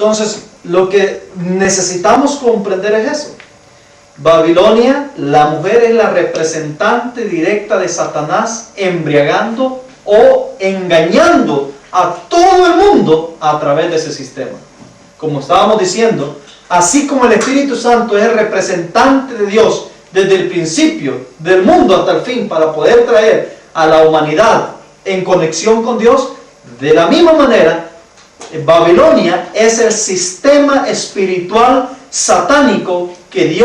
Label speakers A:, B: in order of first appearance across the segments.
A: Entonces, lo que necesitamos comprender es eso. Babilonia, la mujer es la representante directa de Satanás, embriagando o engañando a todo el mundo a través de ese sistema. Como estábamos diciendo, así como el Espíritu Santo es el representante de Dios desde el principio del mundo hasta el fin para poder traer a la humanidad en conexión con Dios, de la misma manera, Babilonia es el sistema espiritual satánico que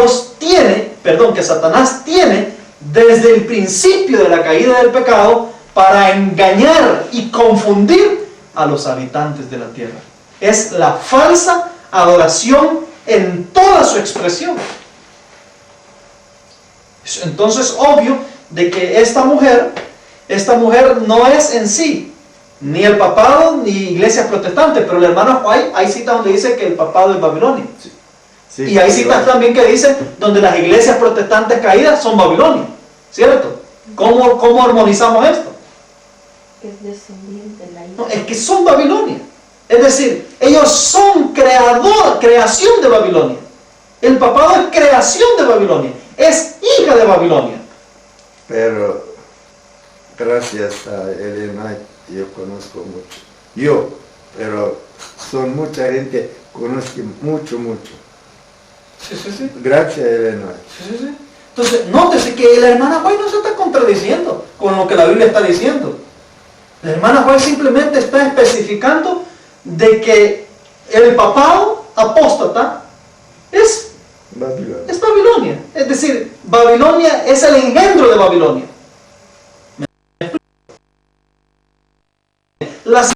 A: que Satanás tiene desde el principio de la caída del pecado para engañar y confundir a los habitantes de la tierra. Es la falsa adoración en toda su expresión. Entonces, obvio de que esta mujer no es en sí ni el papado ni iglesias protestantes, pero el hermano White, hay citas donde dice que el papado es Babilonia. Sí. Sí, y hay citas también que dicen donde las iglesias protestantes caídas son Babilonia, ¿cierto? ¿Cómo armonizamos esto?
B: Es descendiente de la isla.
A: No, es que son Babilonia. Es decir, ellos son creación de Babilonia. El papado es creación de Babilonia. Es hija de Babilonia.
C: Pero gracias a Ellen White yo conozco mucho. Pero son mucha gente conoce mucho.
A: Sí.
C: Gracias a Ellen White.
A: Sí. Entonces, nótese que la hermana White no se está contradiciendo con lo que la Biblia está diciendo. La hermana White simplemente está especificando de que el papado apóstata es Babilonia. Es decir, Babilonia es el engendro de Babilonia. Las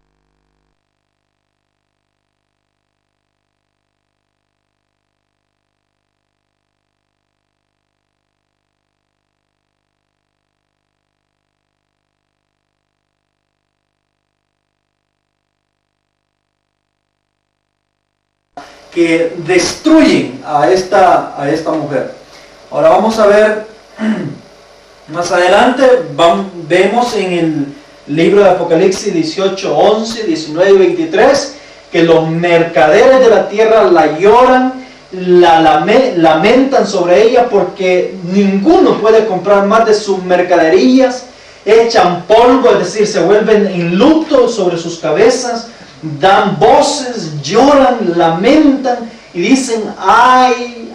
A: que destruyen a esta mujer. Ahora vamos a ver más adelante, vemos en el libro de Apocalipsis 18, 11, 19 y 23 que los mercaderes de la tierra la lloran, la lamentan sobre ella porque ninguno puede comprar más de sus mercaderías, echan polvo, es decir, se vuelven en luto sobre sus cabezas, dan voces, lloran, lamentan y dicen ay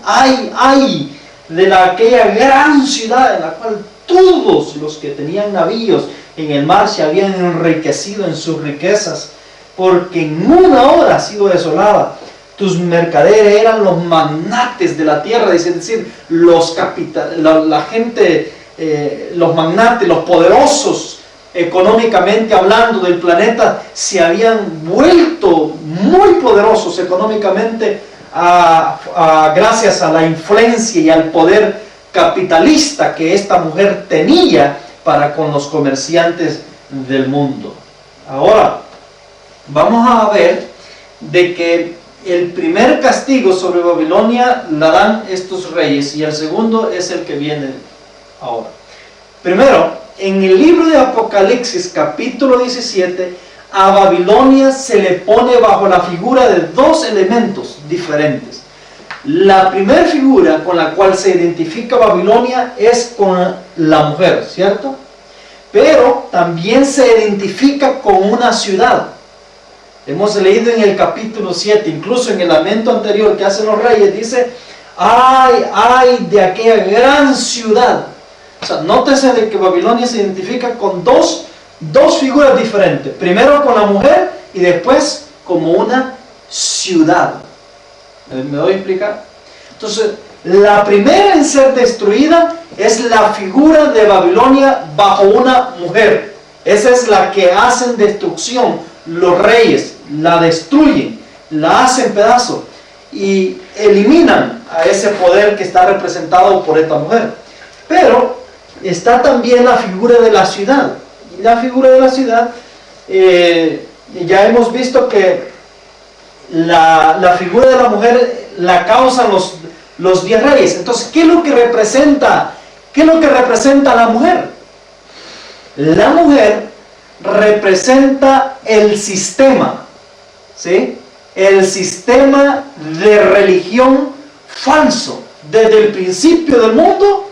A: de aquella gran ciudad en la cual todos los que tenían navíos en el mar se habían enriquecido en sus riquezas, porque en una hora ha sido desolada. Tus mercaderes eran los magnates de la tierra, es decir, la gente, los magnates, los poderosos económicamente hablando del planeta, se habían vuelto muy poderosos económicamente gracias a la influencia y al poder capitalista que esta mujer tenía para con los comerciantes del mundo. Ahora, vamos a ver de que el primer castigo sobre Babilonia la dan estos reyes y el segundo es el que viene ahora. Primero, en el libro de Apocalipsis capítulo 17, a Babilonia se le pone bajo la figura de dos elementos diferentes. La primera figura con la cual se identifica Babilonia es con la mujer, ¿cierto? Pero también se identifica con una ciudad. Hemos leído en el capítulo 7, incluso en el lamento anterior que hacen los reyes, dice, ay de aquella gran ciudad. O sea, nótese de que Babilonia se identifica con dos figuras diferentes. Primero con la mujer y después como una ciudad. ¿Me doy a explicar? Entonces, la primera en ser destruida es la figura de Babilonia bajo una mujer. Esa es la que hacen destrucción. Los reyes la destruyen, la hacen pedazos y eliminan a ese poder que está representado por esta mujer. Pero está también la figura de la ciudad. Y la figura de la ciudad, ya hemos visto que la figura de la mujer la causan los 10 reyes. Entonces, ¿qué es lo que representa la mujer? La mujer representa el sistema, ¿sí? el sistema de religión falso desde el principio del mundo,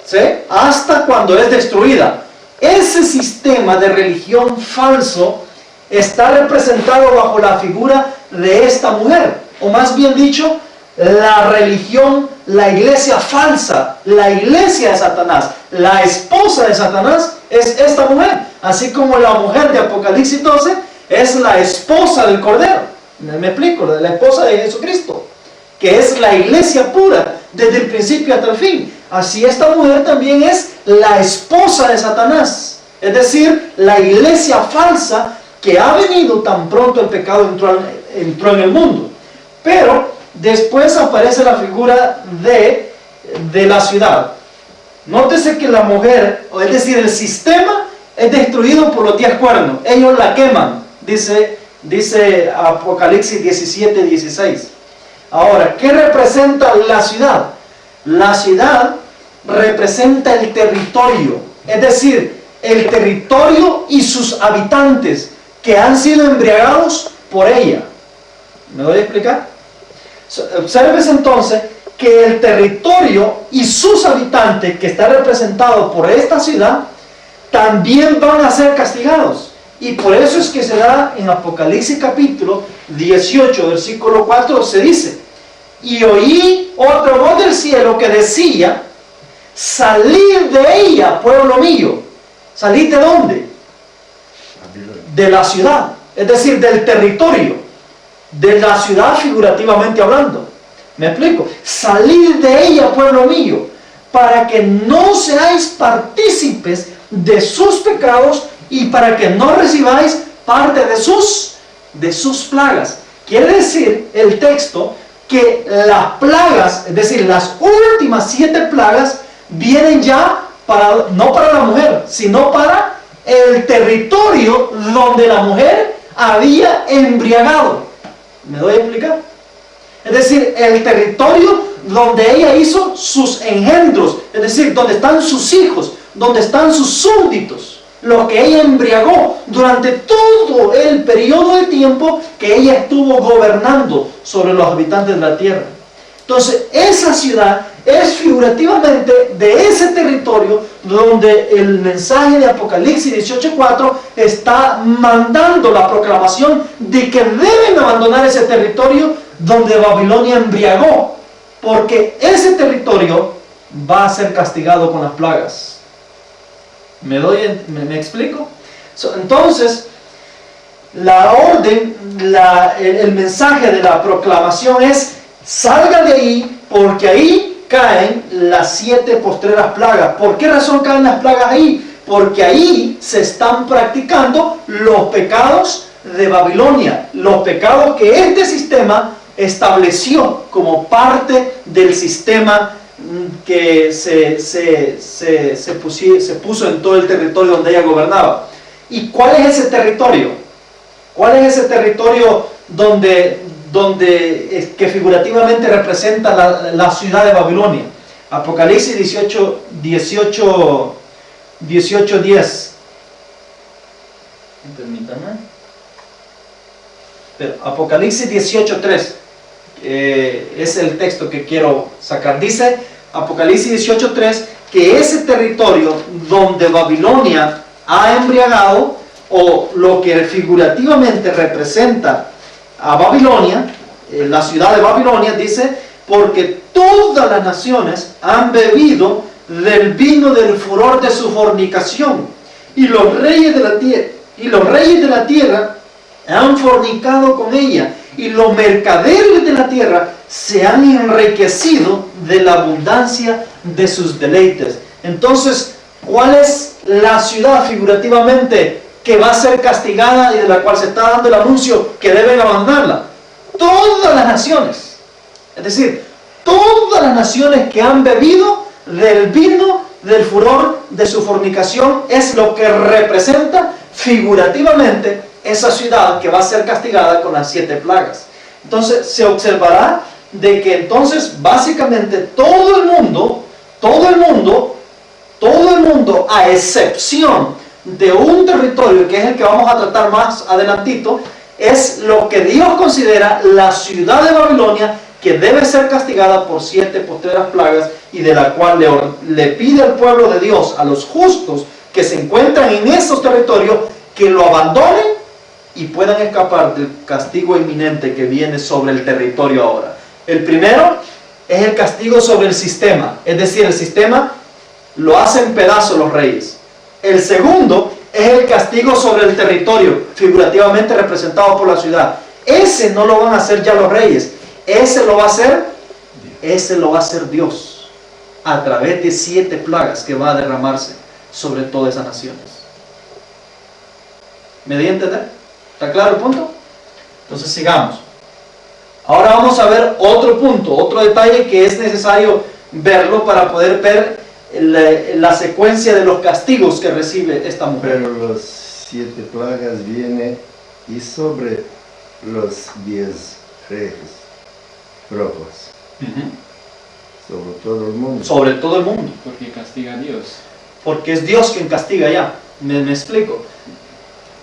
A: ¿sí?, hasta cuando es destruida. Ese sistema de religión falso está representado bajo la figura de esta mujer, o más bien dicho, la religión, la iglesia falsa, la iglesia de Satanás, la esposa de Satanás es esta mujer, así como la mujer de Apocalipsis 12 es la esposa del Cordero. Me explico, la esposa de Jesucristo, que es la iglesia pura desde el principio hasta el fin. Así esta mujer también es la esposa de Satanás, es decir, la iglesia falsa que ha venido tan pronto el pecado entró en el mundo. Pero después aparece la figura de la ciudad. Nótese que la mujer, es decir, el sistema es destruido por los 10 cuernos. Ellos la queman, dice Apocalipsis 17, 16. Ahora, ¿qué representa la ciudad? La ciudad representa el territorio, es decir, el territorio y sus habitantes que han sido embriagados por ella. ¿Me voy a explicar? Observes entonces que el territorio y sus habitantes, que está representado por esta ciudad, también van a ser castigados. Y por eso es que se da en Apocalipsis capítulo 18, versículo 4, se dice: y oí otra voz del cielo que decía: salid de ella, pueblo mío. ¿Salid de dónde? De la ciudad, es decir, del territorio, de la ciudad figurativamente hablando. ¿Me explico? Salid de ella, pueblo mío, para que no seáis partícipes de sus pecados y para que no recibáis parte de sus plagas. Quiere decir el texto que las plagas, es decir, las últimas 7 plagas, vienen ya no para la mujer, sino para el territorio donde la mujer había embriagado. ¿Me doy a explicar? Es decir, el territorio donde ella hizo sus engendros, es decir, donde están sus hijos, donde están sus súbditos, lo que ella embriagó durante todo el periodo de tiempo que ella estuvo gobernando sobre los habitantes de la tierra. Entonces, esa ciudad es figurativamente de ese territorio donde el mensaje de Apocalipsis 18:4 está mandando la proclamación de que deben abandonar ese territorio donde Babilonia embriagó, porque ese territorio va a ser castigado con las plagas. ¿Me explico? Entonces, la orden, el mensaje de la proclamación es: salga de ahí, porque ahí caen las 7 postreras plagas. ¿Por qué razón caen las plagas ahí? Porque ahí se están practicando los pecados de Babilonia, los pecados que este sistema estableció como parte del sistema que se puso en todo el territorio donde ella gobernaba. ¿Y cuál es ese territorio? ¿Cuál es ese territorio que figurativamente representa la ciudad de Babilonia? Apocalipsis 18:10. Permítame. Pero Apocalipsis 18:3 es el texto que quiero sacar. Dice Apocalipsis 18:3 que ese territorio donde Babilonia ha embriagado, o lo que figurativamente representa a Babilonia, la ciudad de Babilonia, dice: porque todas las naciones han bebido del vino del furor de su fornicación, y los reyes de la tierra han fornicado con ella, y los mercaderes de la tierra se han enriquecido de la abundancia de sus deleites. Entonces, ¿cuál es la ciudad figurativamente que va a ser castigada y de la cual se está dando el anuncio que deben abandonarla? Todas las naciones, es decir, todas las naciones que han bebido del vino del furor de su fornicación, es lo que representa figurativamente esa ciudad que va a ser castigada con las 7 plagas. Entonces se observará de que entonces básicamente todo el mundo, a excepción de un territorio que es el que vamos a tratar más adelantito, Es lo que Dios considera la ciudad de Babilonia, que debe ser castigada por 7 postreras plagas, y de la cual le pide al pueblo de Dios, a los justos que se encuentran en esos territorios, que lo abandonen y puedan escapar del castigo inminente que viene sobre el territorio ahora. El primero es el castigo sobre el sistema, es decir, el sistema lo hacen pedazos los reyes. El segundo es el castigo sobre el territorio, figurativamente representado por la ciudad. Ese no lo van a hacer ya los reyes, ese lo va a hacer Dios, a través de 7 plagas que va a derramarse sobre todas esas naciones. ¿Me di a entender? ¿Está claro el punto? Entonces sigamos. Ahora vamos a ver otro punto, otro detalle que es necesario verlo para poder ver la secuencia de los castigos que recibe esta mujer.
C: Pero los 7 plagas vienen y sobre los 10 reyes rojos. Sobre todo el mundo.
A: Sobre todo el mundo.
D: Porque castiga a Dios.
A: Porque es Dios quien castiga ya. ¿Me explico?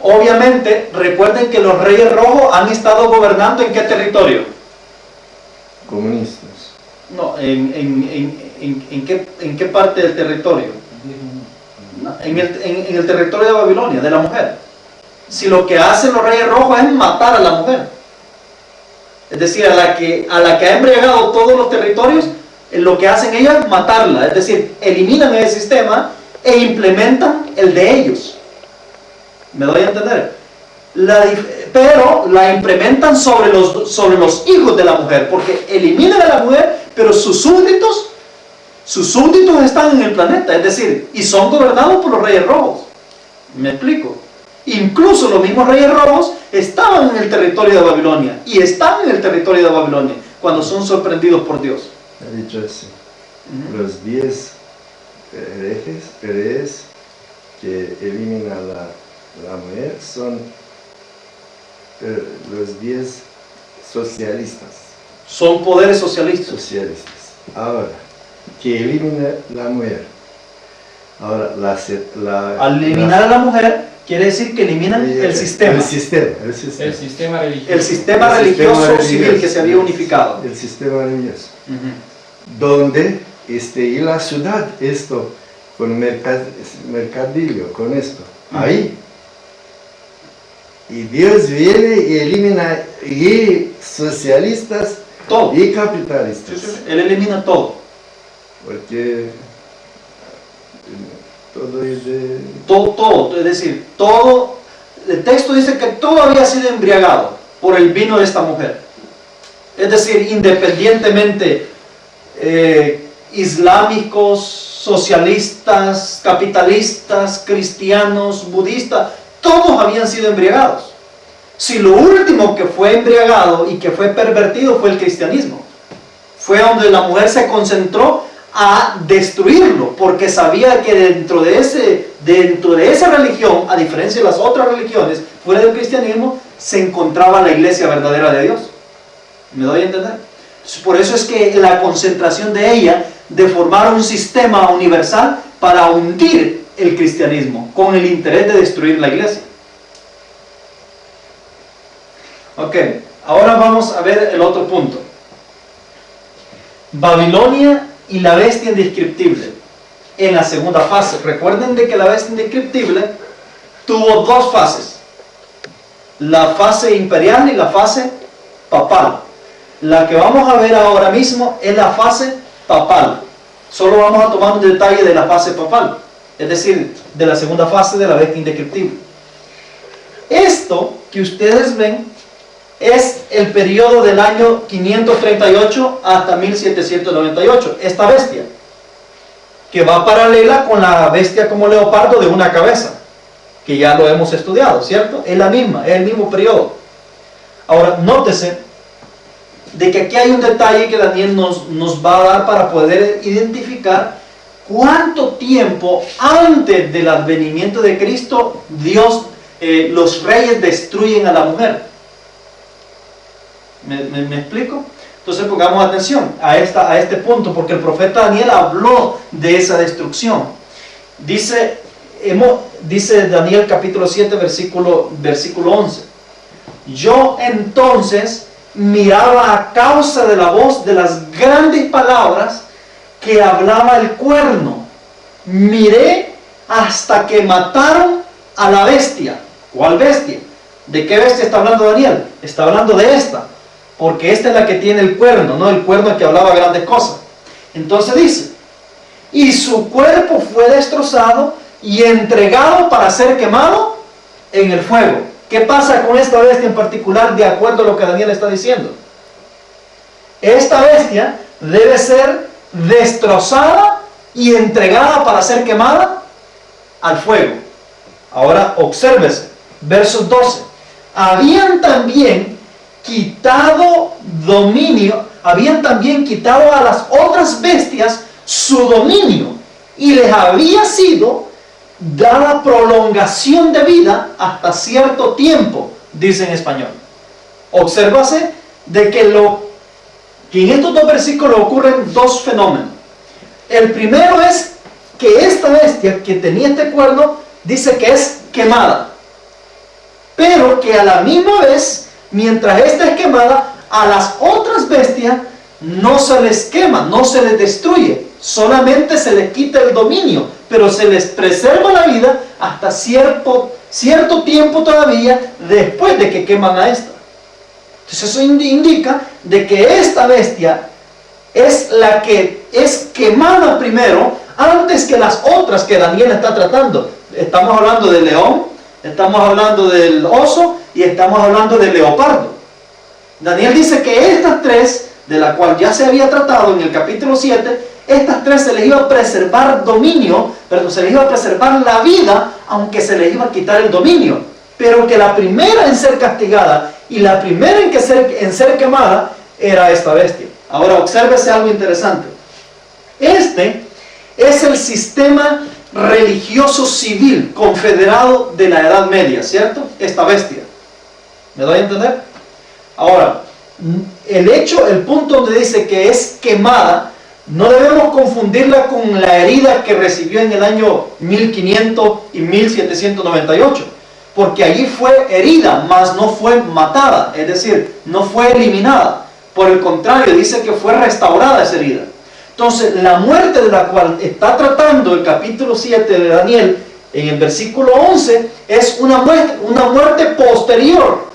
A: Obviamente, recuerden que los reyes rojos han estado gobernando ¿en qué territorio?
C: Comunistas.
A: No, ¿en qué parte del territorio? No, en el territorio de Babilonia, de la mujer. Si lo que hacen los reyes rojos es matar a la mujer, es decir, a la que ha embriagado todos los territorios, lo que hacen ellas es matarla, es decir, eliminan el sistema e implementan el de ellos. ¿Me doy a entender? Pero la implementan sobre los hijos de la mujer, porque eliminan a la mujer, pero sus súbditos están en el planeta, es decir, y son gobernados por los reyes rojos. ¿Me explico? Incluso los mismos reyes rojos estaban en el territorio de Babilonia, y están en el territorio de Babilonia cuando son sorprendidos por Dios.
C: Ha dicho así. Los 10 reyes que eliminan a la mujer son los 10 socialistas.
A: Son poderes socialistas.
C: Ahora, que elimina la mujer. Ahora,
A: al eliminar a la mujer, quiere decir que eliminan el sistema.
D: El sistema religioso.
A: El sistema religioso civil que se había unificado.
C: El sistema religioso. Donde y la ciudad, esto, con mercadillo, con esto. Ahí. Y Dios viene y elimina y socialistas
A: todo.
C: Y capitalistas.
A: Sí. Él elimina todo.
C: Porque todo es de...
A: Todo, es decir, todo. El texto dice que todo había sido embriagado por el vino de esta mujer. Es decir, independientemente islámicos, socialistas, capitalistas, cristianos, budistas, todos habían sido embriagados. Si lo último que fue embriagado y que fue pervertido fue el cristianismo, fue donde la mujer se concentró a destruirlo, porque sabía que dentro de esa religión, a diferencia de las otras religiones, fuera del cristianismo, se encontraba la iglesia verdadera de Dios. ¿Me doy a entender? Por eso es que la concentración de ella de formar un sistema universal para hundir el cristianismo, con el interés de destruir la iglesia. Ok, ahora vamos a ver el otro punto. Babilonia y la bestia indescriptible en la segunda fase. Recuerden de que la bestia indescriptible tuvo 2 fases: la fase imperial y la fase papal. La que vamos a ver ahora mismo es la fase papal. Solo vamos a tomar un detalle de la fase papal, es decir, de la segunda fase de la bestia indescriptible. Esto que ustedes ven es el periodo del año 538 hasta 1798. Esta bestia, que va paralela con la bestia como leopardo de una cabeza, que ya lo hemos estudiado, ¿cierto? Es la misma, es el mismo periodo. Ahora, nótese de que aquí hay un detalle que Daniel nos va a dar para poder identificar cuánto tiempo antes del advenimiento de Cristo los reyes destruyen a la mujer. ¿Me explico? Entonces pongamos atención a este punto, porque el profeta Daniel habló de esa destrucción. Dice Daniel capítulo 7 versículo 11: Yo entonces miraba a causa de la voz de las grandes palabras que hablaba el cuerno. Miré hasta que mataron a la bestia. ¿Cuál bestia? ¿De qué bestia está hablando Daniel? Está hablando de esta, porque esta es la que tiene el cuerno, no el cuerno que hablaba grandes cosas. Entonces dice, y su cuerpo fue destrozado y entregado para ser quemado en el fuego. ¿Qué pasa con esta bestia en particular de acuerdo a lo que Daniel está diciendo? Esta bestia debe ser destrozada y entregada para ser quemada al fuego. Ahora obsérvese, versos 12. Habían también quitado a las otras bestias su dominio, y les había sido dada prolongación de vida hasta cierto tiempo, dice en español. Obsérvase de que en estos dos versículos ocurren dos fenómenos. El primero es que esta bestia que tenía este cuerno dice que es quemada, pero que a la misma vez, mientras esta es quemada, a las otras bestias no se les quema, no se les destruye, solamente se les quita el dominio, pero se les preserva la vida hasta cierto tiempo todavía después de que queman a esta. Entonces eso indica de que esta bestia es la que es quemada primero antes que las otras que Daniel está tratando. Estamos hablando del león, estamos hablando del oso y estamos hablando del leopardo. Daniel dice que estas tres, de la cual ya se había tratado en el capítulo 7, estas tres se les iba a preservar dominio, pero se les iba a preservar la vida, aunque se les iba a quitar el dominio. Pero que la primera en ser castigada y la primera en ser quemada era esta bestia. Ahora obsérvese algo interesante. Este es el sistema religioso civil confederado de la Edad Media, ¿cierto? Esta bestia. ¿Me doy a entender? Ahora, el punto donde dice que es quemada, no debemos confundirla con la herida que recibió en el año 1500 y 1798, porque allí fue herida, mas no fue matada, es decir, no fue eliminada. Por el contrario, dice que fue restaurada esa herida. Entonces, la muerte de la cual está tratando el capítulo 7 de Daniel, en el versículo 11, es una muerte posterior,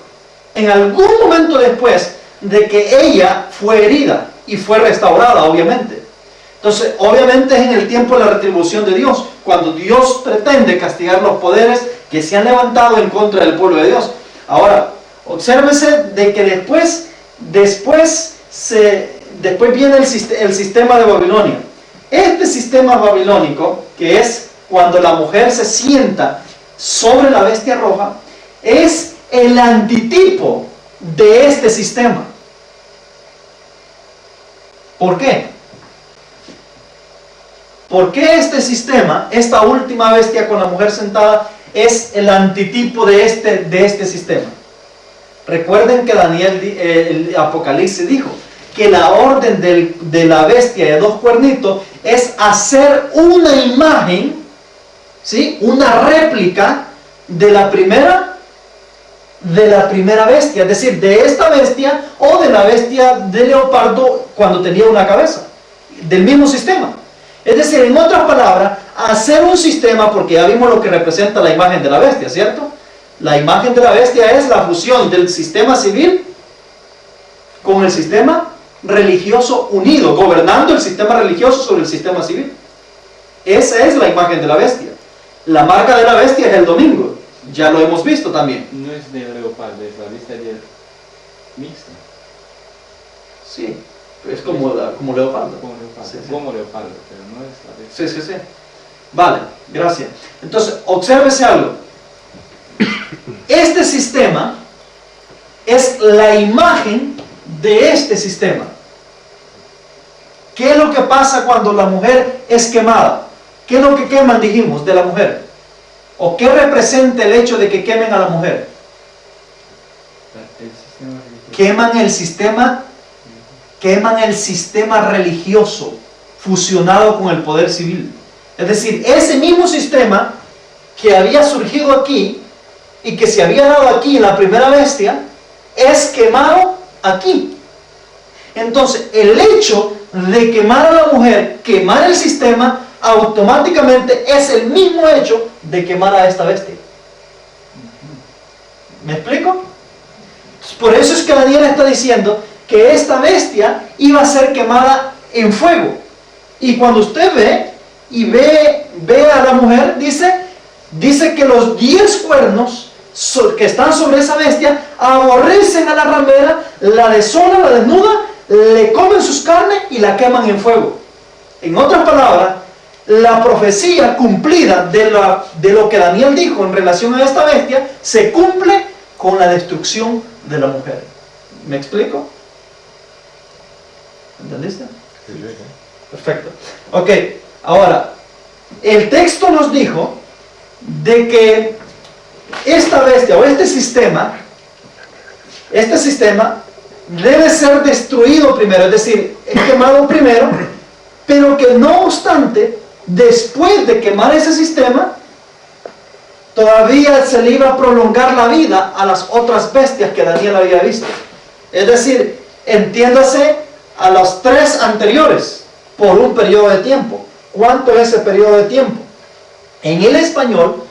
A: en algún momento después de que ella fue herida y fue restaurada, obviamente. Entonces, obviamente es en el tiempo de la retribución de Dios, cuando Dios pretende castigar los poderes que se han levantado en contra del pueblo de Dios. Ahora, obsérvese de que después viene el sistema de Babilonia. Este sistema babilónico, que es cuando la mujer se sienta sobre la bestia roja, es el antitipo de este sistema. ¿Por qué? ¿Por qué este sistema, esta última bestia con la mujer sentada, es el antitipo de este sistema? Recuerden que el Apocalipsis dijo que la orden de la bestia de dos cuernitos es hacer una imagen, ¿sí? Una réplica de la primera bestia, es decir, de esta bestia o de la bestia de leopardo cuando tenía una cabeza, del mismo sistema. Es decir, en otras palabras, hacer un sistema, porque ya vimos lo que representa la imagen de la bestia, ¿cierto? La imagen de la bestia es la fusión del sistema civil con el sistema religioso unido, gobernando el sistema religioso sobre el sistema civil. Esa es la imagen de la bestia. La marca de la bestia es el domingo, ya lo hemos visto también.
D: No es de leopardo, es la bestia de mixta.
A: Sí, es como leopardo.
D: Como leopardo,
A: Sí, sí.
D: como leopardo, pero no es la bestia.
A: Sí. Vale, gracias. Entonces, obsérvese algo. Este sistema es la imagen de este sistema. ¿Qué es lo que pasa cuando la mujer es quemada? ¿Qué es lo que queman, dijimos, de la mujer? ¿O qué representa el hecho de que quemen a la mujer? Queman el sistema religioso fusionado con el poder civil. Es decir, ese mismo sistema que había surgido aquí y que se había dado aquí en la primera bestia, es quemado aquí. Entonces, el hecho de quemar a la mujer, quemar el sistema, automáticamente es el mismo hecho de quemar a esta bestia. ¿Me explico? Por eso es que Daniel está diciendo que esta bestia iba a ser quemada en fuego. Y cuando usted ve a la mujer, dice que los 10 cuernos que están sobre esa bestia aborrecen a la ramera, la desolan, la desnudan, le comen sus carnes y la queman en fuego. En otras palabras, la profecía cumplida de lo que Daniel dijo en relación a esta bestia se cumple con la destrucción de la mujer. ¿Me explico? ¿Entendiste?
C: Sí.
A: Perfecto. Ok, ahora, el texto nos dijo de que esta bestia o este sistema debe ser destruido primero, es decir, es quemado primero, pero que no obstante, después de quemar ese sistema, todavía se le iba a prolongar la vida a las otras bestias que Daniel había visto. Es decir, entiéndase a los 3 anteriores por un periodo de tiempo. ¿Cuánto es ese periodo de tiempo? En el español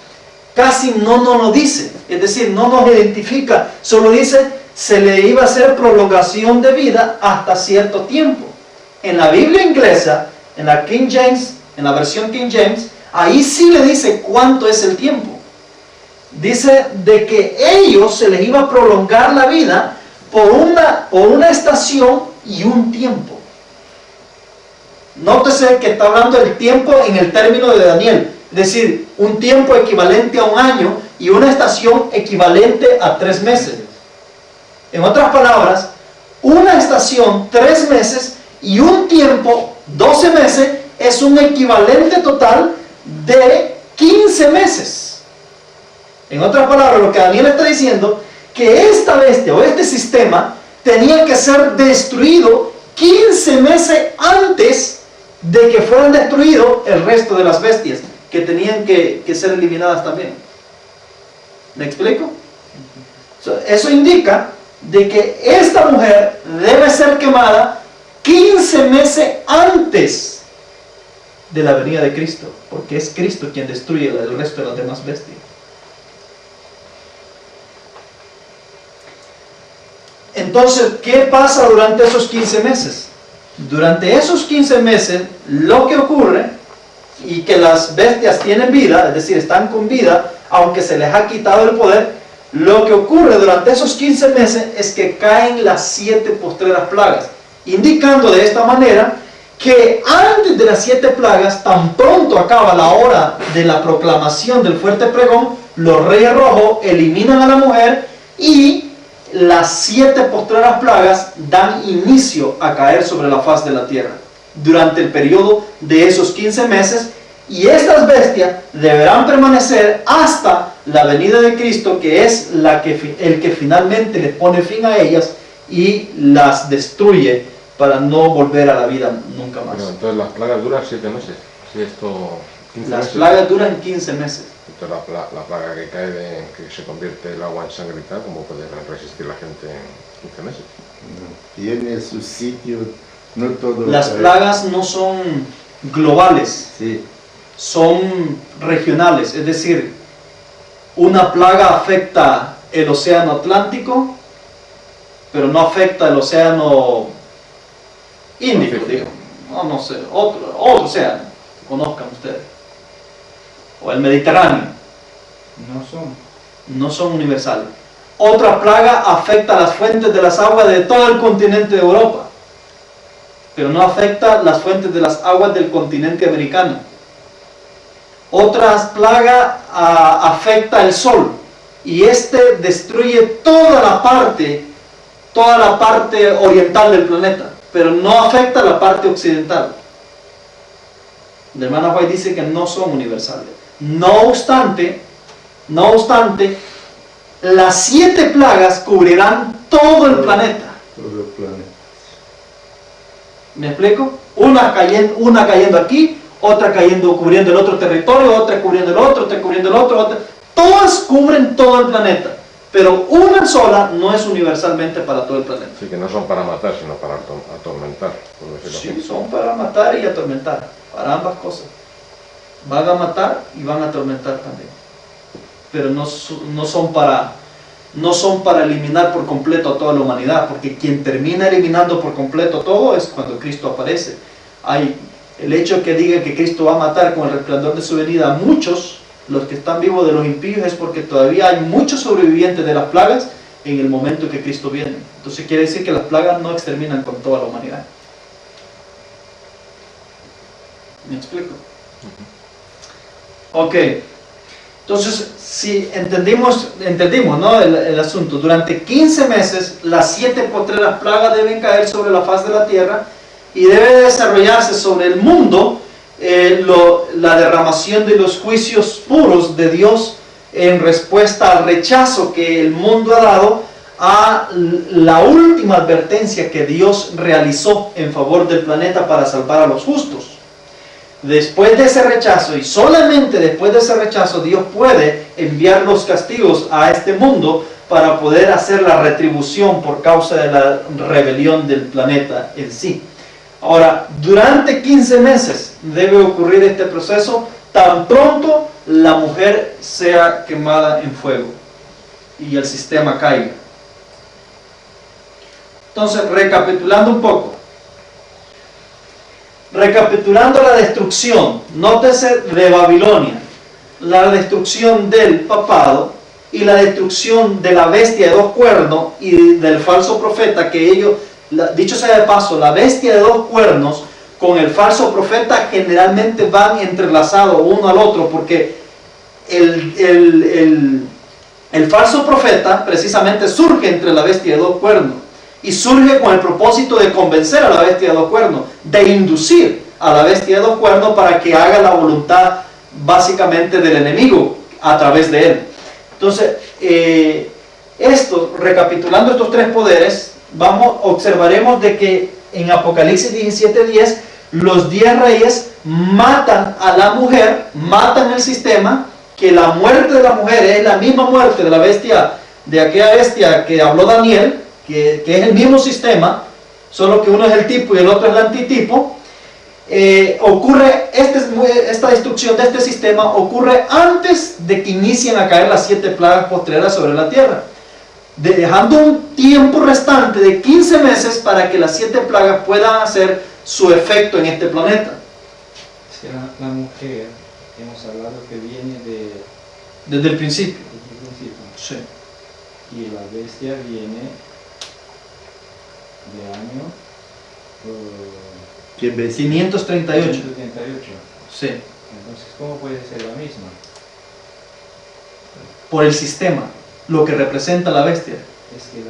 A: casi no nos lo dice, es decir, no nos identifica, solo dice se le iba a hacer prolongación de vida hasta cierto tiempo. En la Biblia inglesa, en la King James, en la versión King James, ahí sí le dice cuánto es el tiempo. Dice de que ellos se les iba a prolongar la vida por una estación y un tiempo. Nótese que está hablando del tiempo en el término de Daniel, es decir, un tiempo equivalente a un año y una estación equivalente a 3 meses. En otras palabras, una estación 3 meses y un tiempo 12 meses es un equivalente total de 15 meses. En otras palabras, lo que Daniel está diciendo, que esta bestia o este sistema tenía que ser destruido 15 meses antes de que fueran destruidos el resto de las bestias, que tenían que ser eliminadas también. ¿Me explico? Eso indica de que esta mujer debe ser quemada 15 meses antes de la venida de Cristo, porque es Cristo quien destruye el resto de las demás bestias. Entonces, ¿qué pasa durante esos 15 meses? Durante esos 15 meses, lo que ocurre, y que las bestias tienen vida, es decir, están con vida, aunque se les ha quitado el poder, lo que ocurre durante esos 15 meses es que caen las 7 postreras plagas, indicando de esta manera que antes de las 7 plagas, tan pronto acaba la hora de la proclamación del fuerte pregón, los reyes rojos eliminan a la mujer y las 7 postreras plagas dan inicio a caer sobre la faz de la tierra durante el periodo de esos 15 meses, y estas bestias deberán permanecer hasta la venida de Cristo, que es el que finalmente le pone fin a ellas y las destruye para no volver a la vida nunca más.
E: Pero entonces las plagas duran 7 meses. Si esto 15
A: Las
E: meses.
A: plagas duran 15 meses.
E: Entonces la plaga que cae, que se convierte el agua en sangre y tal, ¿cómo puede resistir la gente en 15 meses?
C: Tiene su sitio, no todo.
A: Las plagas no son globales,
C: Sí,
A: son regionales, es decir, una plaga afecta el océano Atlántico, pero no afecta el océano Índico, digo. No sé, otro océano, conozcan ustedes. O el Mediterráneo. No son universales. Otra plaga afecta las fuentes de las aguas de todo el continente de Europa, pero no afecta las fuentes de las aguas del continente americano. Otra plaga afecta el sol, y este destruye toda la parte oriental del planeta, pero no afecta la parte occidental. La hermana White dice que no son universales. No obstante, las 7 plagas cubrirán todo el planeta.
C: todo el planeta.
A: ¿Me explico? Una cayendo aquí, otra cayendo, cubriendo el otro territorio, otra cubriendo el otro, otra cubriendo el otro, otra. Todas cubren todo el planeta. pero una sola no es universalmente para todo el planeta.
E: Sí, que no son para matar, sino para atormentar, por decirlo
A: Sí,
E: así.
A: son para matar y atormentar, para ambas cosas. Van a matar y van a atormentar también. Pero no son para eliminar por completo a toda la humanidad, porque quien termina eliminando por completo todo es cuando Cristo aparece. El hecho que diga que Cristo va a matar con el resplandor de su venida a muchos, los que están vivos de los impíos, es porque todavía hay muchos sobrevivientes de las plagas en el momento que Cristo viene. Entonces quiere decir que las plagas no exterminan con toda la humanidad. ¿Me explico? Ok. Entonces, si entendimos, ¿no? el asunto, durante 15 meses las 7 postreras plagas deben caer sobre la faz de la tierra y debe desarrollarse sobre el mundo la derramación de los juicios puros de Dios en respuesta al rechazo que el mundo ha dado a la última advertencia que Dios realizó en favor del planeta para salvar a los justos. Después de ese rechazo, y solamente después de ese rechazo, Dios puede enviar los castigos a este mundo para poder hacer la retribución por causa de la rebelión del planeta en sí. Ahora, durante 15 meses debe ocurrir este proceso tan pronto la mujer sea quemada en fuego y el sistema caiga. Entonces, recapitulando un poco. Recapitulando la destrucción, nótese, de Babilonia, la destrucción del papado y la destrucción de la bestia de 2 cuernos y del falso profeta, que ellos, dicho sea de paso, la bestia de 2 cuernos con el falso profeta generalmente van entrelazados uno al otro, porque el falso profeta precisamente surge entre la bestia de 2 cuernos. Y surge con el propósito de convencer a la bestia de 2 cuernos, de inducir a la bestia de 2 cuernos para que haga la voluntad básicamente del enemigo a través de él. Entonces, recapitulando estos 3 poderes, observaremos de que en Apocalipsis 17:10 los 10 reyes matan a la mujer, matan el sistema, que la muerte de la mujer es la misma muerte de la bestia, de aquella bestia que habló Daniel, que es el mismo sistema, solo que uno es el tipo y el otro es el antitipo. Ocurre esta destrucción de este sistema ocurre antes de que inicien a caer las 7 plagas postreras sobre la tierra, dejando un tiempo restante de 15 meses para que las 7 plagas puedan hacer su efecto en este planeta.
D: Es que la mujer, hemos hablado que viene
A: Desde el principio.
D: desde el principio,
A: Sí.
D: y la bestia viene de año
A: 538.
D: 138.
A: Sí.
D: Entonces, ¿cómo puede ser la misma?
A: Por el sistema, lo que representa la bestia.
D: Es que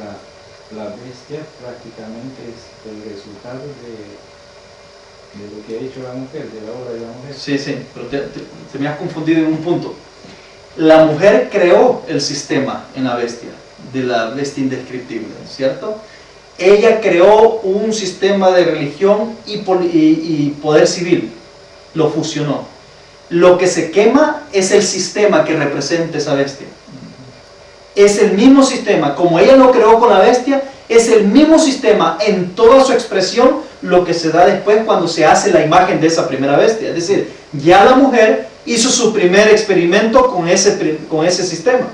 D: la bestia prácticamente es el resultado de lo que ha hecho la mujer, de la obra de la mujer.
A: Sí, pero te me has confundido en un punto. La mujer creó el sistema en la bestia, de la bestia indescriptible, ¿cierto? Ella creó un sistema de religión y poder civil, lo fusionó. Lo que se quema es el sistema que representa esa bestia. Es el mismo sistema, como ella lo creó con la bestia, es el mismo sistema en toda su expresión lo que se da después cuando se hace la imagen de esa primera bestia. Es decir, ya la mujer hizo su primer experimento con ese sistema.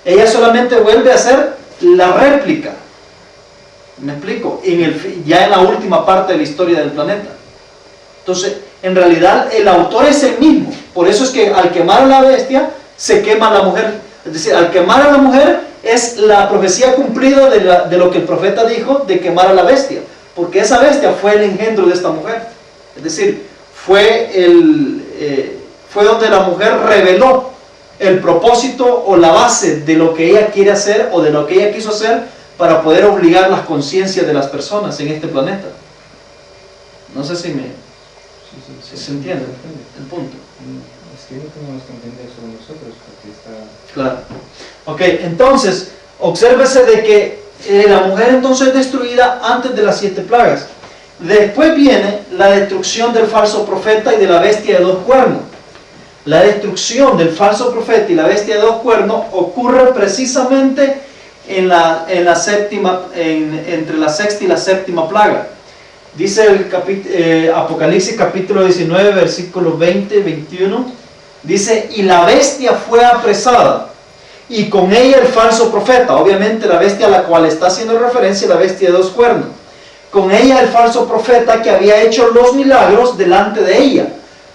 A: Ella solamente vuelve a hacer la réplica. ¿Me explico? Ya en la última parte de la historia del planeta. Entonces, en realidad el autor es el mismo. Por eso es que al quemar a la bestia, se quema a la mujer. Es decir, al quemar a la mujer es la profecía cumplida de lo que el profeta dijo de quemar a la bestia. Porque esa bestia fue el engendro de esta mujer. Es decir, fue donde la mujer reveló el propósito o la base de lo que ella quiere hacer o de lo que ella quiso hacer para poder obligar las conciencias de las personas en este planeta. No sé si se entiende el punto.
D: Es que no tenemos que entender sobre nosotros porque está...
A: Claro. Ok, entonces, obsérvese de que la mujer entonces es destruida antes de las 7 plagas. Después viene la destrucción del falso profeta y de la bestia de 2 cuernos. la destrucción del falso profeta y la bestia de 2 cuernos ocurre precisamente entre la sexta y la séptima plaga. Dice el Apocalipsis capítulo 19, versículos 20 y 21, dice, y la bestia fue apresada, y con ella el falso profeta. Obviamente la bestia a la cual está haciendo referencia es la bestia de 2 cuernos. Con ella el falso profeta que había hecho los milagros delante de ella,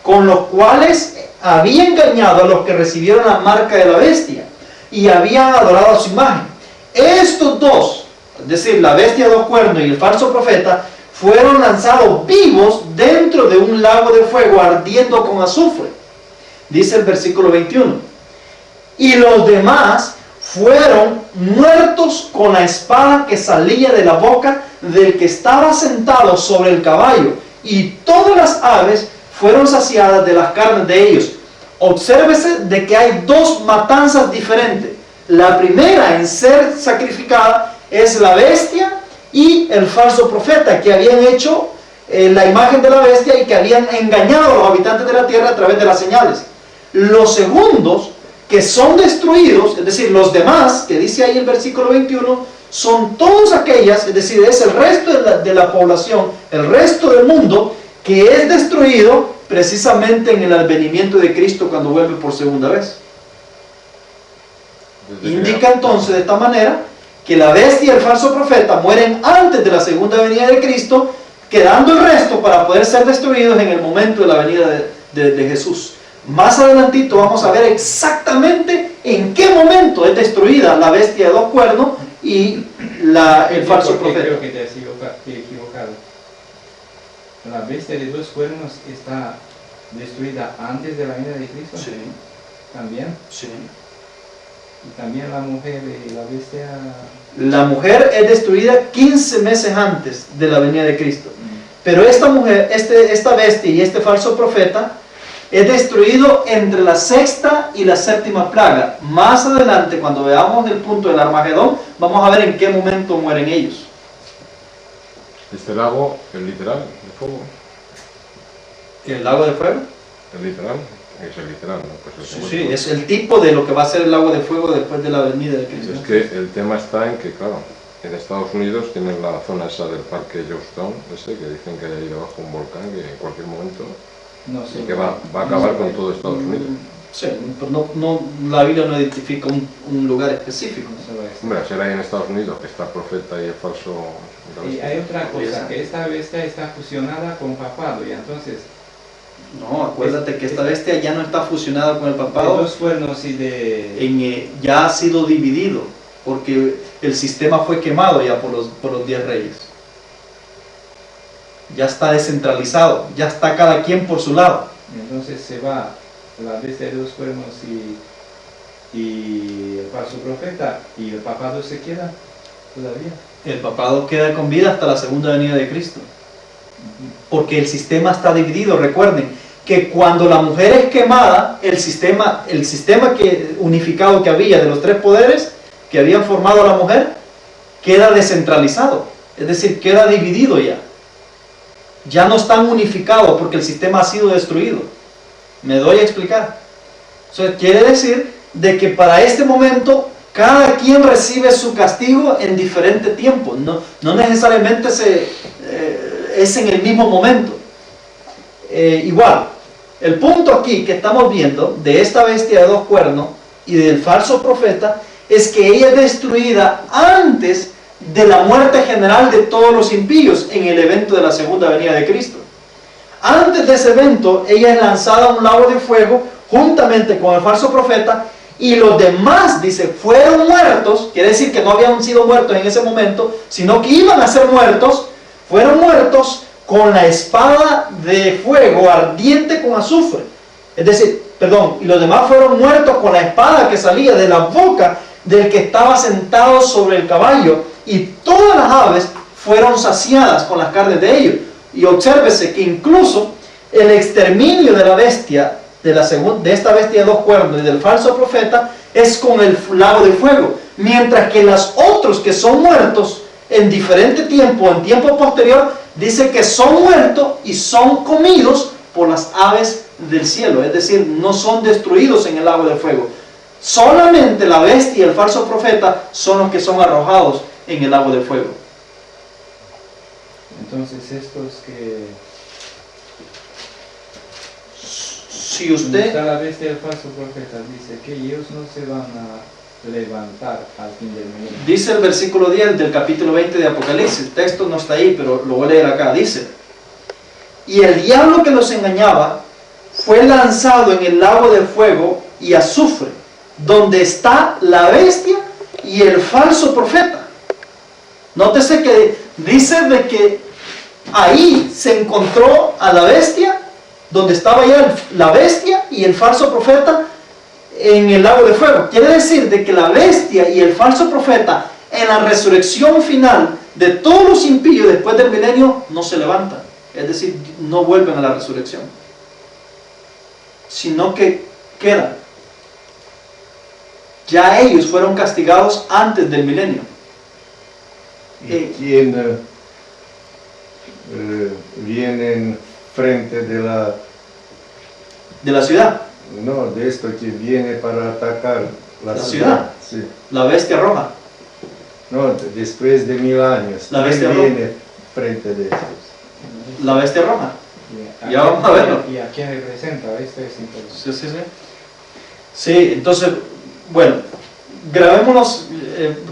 A: con los cuales había engañado a los que recibieron la marca de la bestia y habían adorado a su imagen. Estos dos, es decir, la bestia de 2 cuernos y el falso profeta, fueron lanzados vivos dentro de un lago de fuego ardiendo con azufre. Dice el versículo 21. Y los demás fueron muertos con la espada que salía de la boca del que estaba sentado sobre el caballo, y todas las aves fueron saciadas de las carnes de ellos. Obsérvese de que hay 2 matanzas diferentes. La primera en ser sacrificada es la bestia y el falso profeta, que habían hecho la imagen de la bestia y que habían engañado a los habitantes de la tierra a través de las señales. Los segundos, que son destruidos, es decir, los demás, que dice ahí el versículo 21, son todas aquellas, es decir, es el resto de la población, el resto del mundo, que es destruido precisamente en el advenimiento de Cristo cuando vuelve por segunda vez. Indica entonces de esta manera que la bestia y el falso profeta mueren antes de la segunda venida de Cristo, quedando el resto para poder ser destruidos en el momento de la venida de Jesús. Más adelantito vamos a ver exactamente en qué momento es destruida la bestia de 2 cuernos y el falso profeta.
D: Creo que te has equivocado. La bestia de 2 cuernos está destruida antes de la venida de Cristo.
A: Sí.
D: También.
A: Sí.
D: Y también la mujer y la bestia.
A: La mujer es destruida 15 meses antes de la venida de Cristo. Pero esta mujer, esta bestia y este falso profeta es destruido entre la sexta y la séptima plaga. Más adelante, cuando veamos el punto del Armagedón, vamos a ver en qué momento mueren ellos.
E: Este lago, el literal, de fuego.
A: ¿El lago de fuego?
E: El literal, es el literal, ¿no? Pues el
A: Sí, es el tipo de lo que va a ser el lago de fuego después de la venida de Cristo.
E: Es que el tema está en que, claro, en Estados Unidos tienen la zona esa del parque Yellowstone, ese que dicen que hay ahí debajo un volcán que en cualquier momento
D: No sé.
E: y que va a acabar con todo Estados Unidos.
A: Sí, pero la Biblia no identifica un lugar específico.
E: Hombre, será ahí en Estados Unidos que está el profeta y el falso.
D: Y hay otra cosa, que esta bestia está fusionada con papado, y entonces
A: No, acuérdate que esta bestia ya no está fusionada con el
D: de
A: papado,
D: 2 cuernos y de...
A: ya ha sido dividido, porque el sistema fue quemado ya por los 10 reyes. Ya está descentralizado, ya está cada quien por su lado.
D: Entonces se va la bestia de 2 cuernos y el falso profeta, y el papado se queda todavía.
A: El papado queda con vida hasta la segunda venida de Cristo. Porque el sistema está dividido. Recuerden que cuando la mujer es quemada, el sistema unificado que había de los 3 poderes que habían formado a la mujer, queda descentralizado. Es decir, queda dividido ya. Ya no están unificados porque el sistema ha sido destruido. ¿Me doy a explicar? Eso quiere decir de que para este momento cada quien recibe su castigo en diferente tiempo. No necesariamente es en el mismo momento. Igual, el punto aquí que estamos viendo de esta bestia de 2 cuernos y del falso profeta es que ella es destruida antes de la muerte general de todos los impíos en el evento de la segunda venida de Cristo. Antes de ese evento, ella es lanzada a un lago de fuego juntamente con el falso profeta, y los demás, dice, fueron muertos. Quiere decir que no habían sido muertos en ese momento, sino que iban a ser muertos. Fueron muertos con la espada de fuego ardiente con azufre. Es decir, y los demás fueron muertos con la espada que salía de la boca del que estaba sentado sobre el caballo, y todas las aves fueron saciadas con las carnes de ellos. Y obsérvese que incluso el exterminio de la bestia, de esta bestia de 2 cuernos y del falso profeta, es con el lago de fuego, mientras que los otros que son muertos en diferente tiempo, en tiempo posterior, dice que son muertos y son comidos por las aves del cielo, es decir, no son destruidos en el lago de fuego. Solamente la bestia y el falso profeta son los que son arrojados en el lago de fuego.
D: Entonces estos que
A: Si usted...
D: está la bestia y el falso profeta, dice que ellos no se van a levantar al fin del milenio.
A: Dice el versículo 10 del capítulo 20 de Apocalipsis, el texto no está ahí, pero lo voy a leer acá, dice: y el diablo que los engañaba fue lanzado en el lago de fuego y azufre, donde está la bestia y el falso profeta. Nótese que dice de que ahí se encontró a la bestia, donde estaba ya la bestia y el falso profeta en el lago de fuego. Quiere decir de que la bestia y el falso profeta en la resurrección final de todos los impíos después del milenio no se levantan, es decir, no vuelven a la resurrección, sino que quedan. Ya ellos fueron castigados antes del milenio.
C: ¿Y quién viene frente de la
A: ciudad?
C: No, de esto que viene para atacar la
A: ciudad.
C: Sí.
A: La bestia roja.
C: No, después de 1000 años.
A: La bestia
C: ¿quién
A: roja.
C: viene frente de ellos?
A: La bestia roja.
D: ¿Y
A: Ya vamos a verlo.
D: ¿Y a quién representa? Esto es interesante.
A: Sí, entonces, bueno, grabémonos,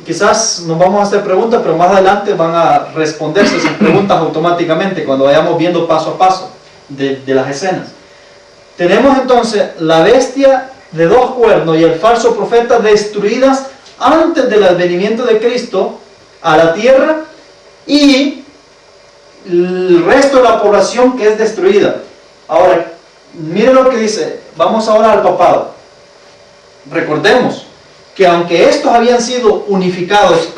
A: quizás nos vamos a hacer preguntas, pero más adelante van a responderse esas preguntas automáticamente cuando vayamos viendo paso a paso de las escenas. Tenemos entonces la bestia de 2 cuernos y el falso profeta destruidas antes del advenimiento de Cristo a la tierra, y el resto de la población que es destruida. Ahora, miren lo que dice. Vamos ahora al papado. Recordemos que aunque estos habían sido unificados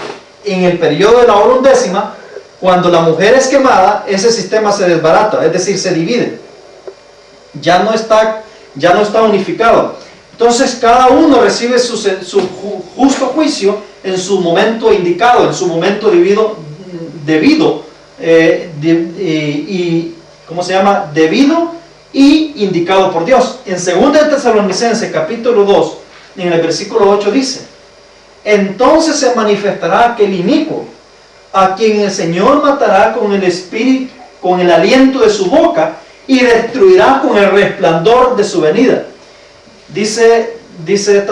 A: en el periodo de la hora undécima, cuando la mujer es quemada, ese sistema se desbarata, es decir, se divide. Ya no está unificado. Entonces cada uno recibe su justo juicio en su momento indicado, en su momento debido, debido y indicado por Dios. En 2 de Tesalonicenses capítulo 2, en el versículo 8 dice: entonces se manifestará aquel inicuo, a quien el Señor matará con el espíritu, con el aliento de su boca, y destruirá con el resplandor de su venida. Dice este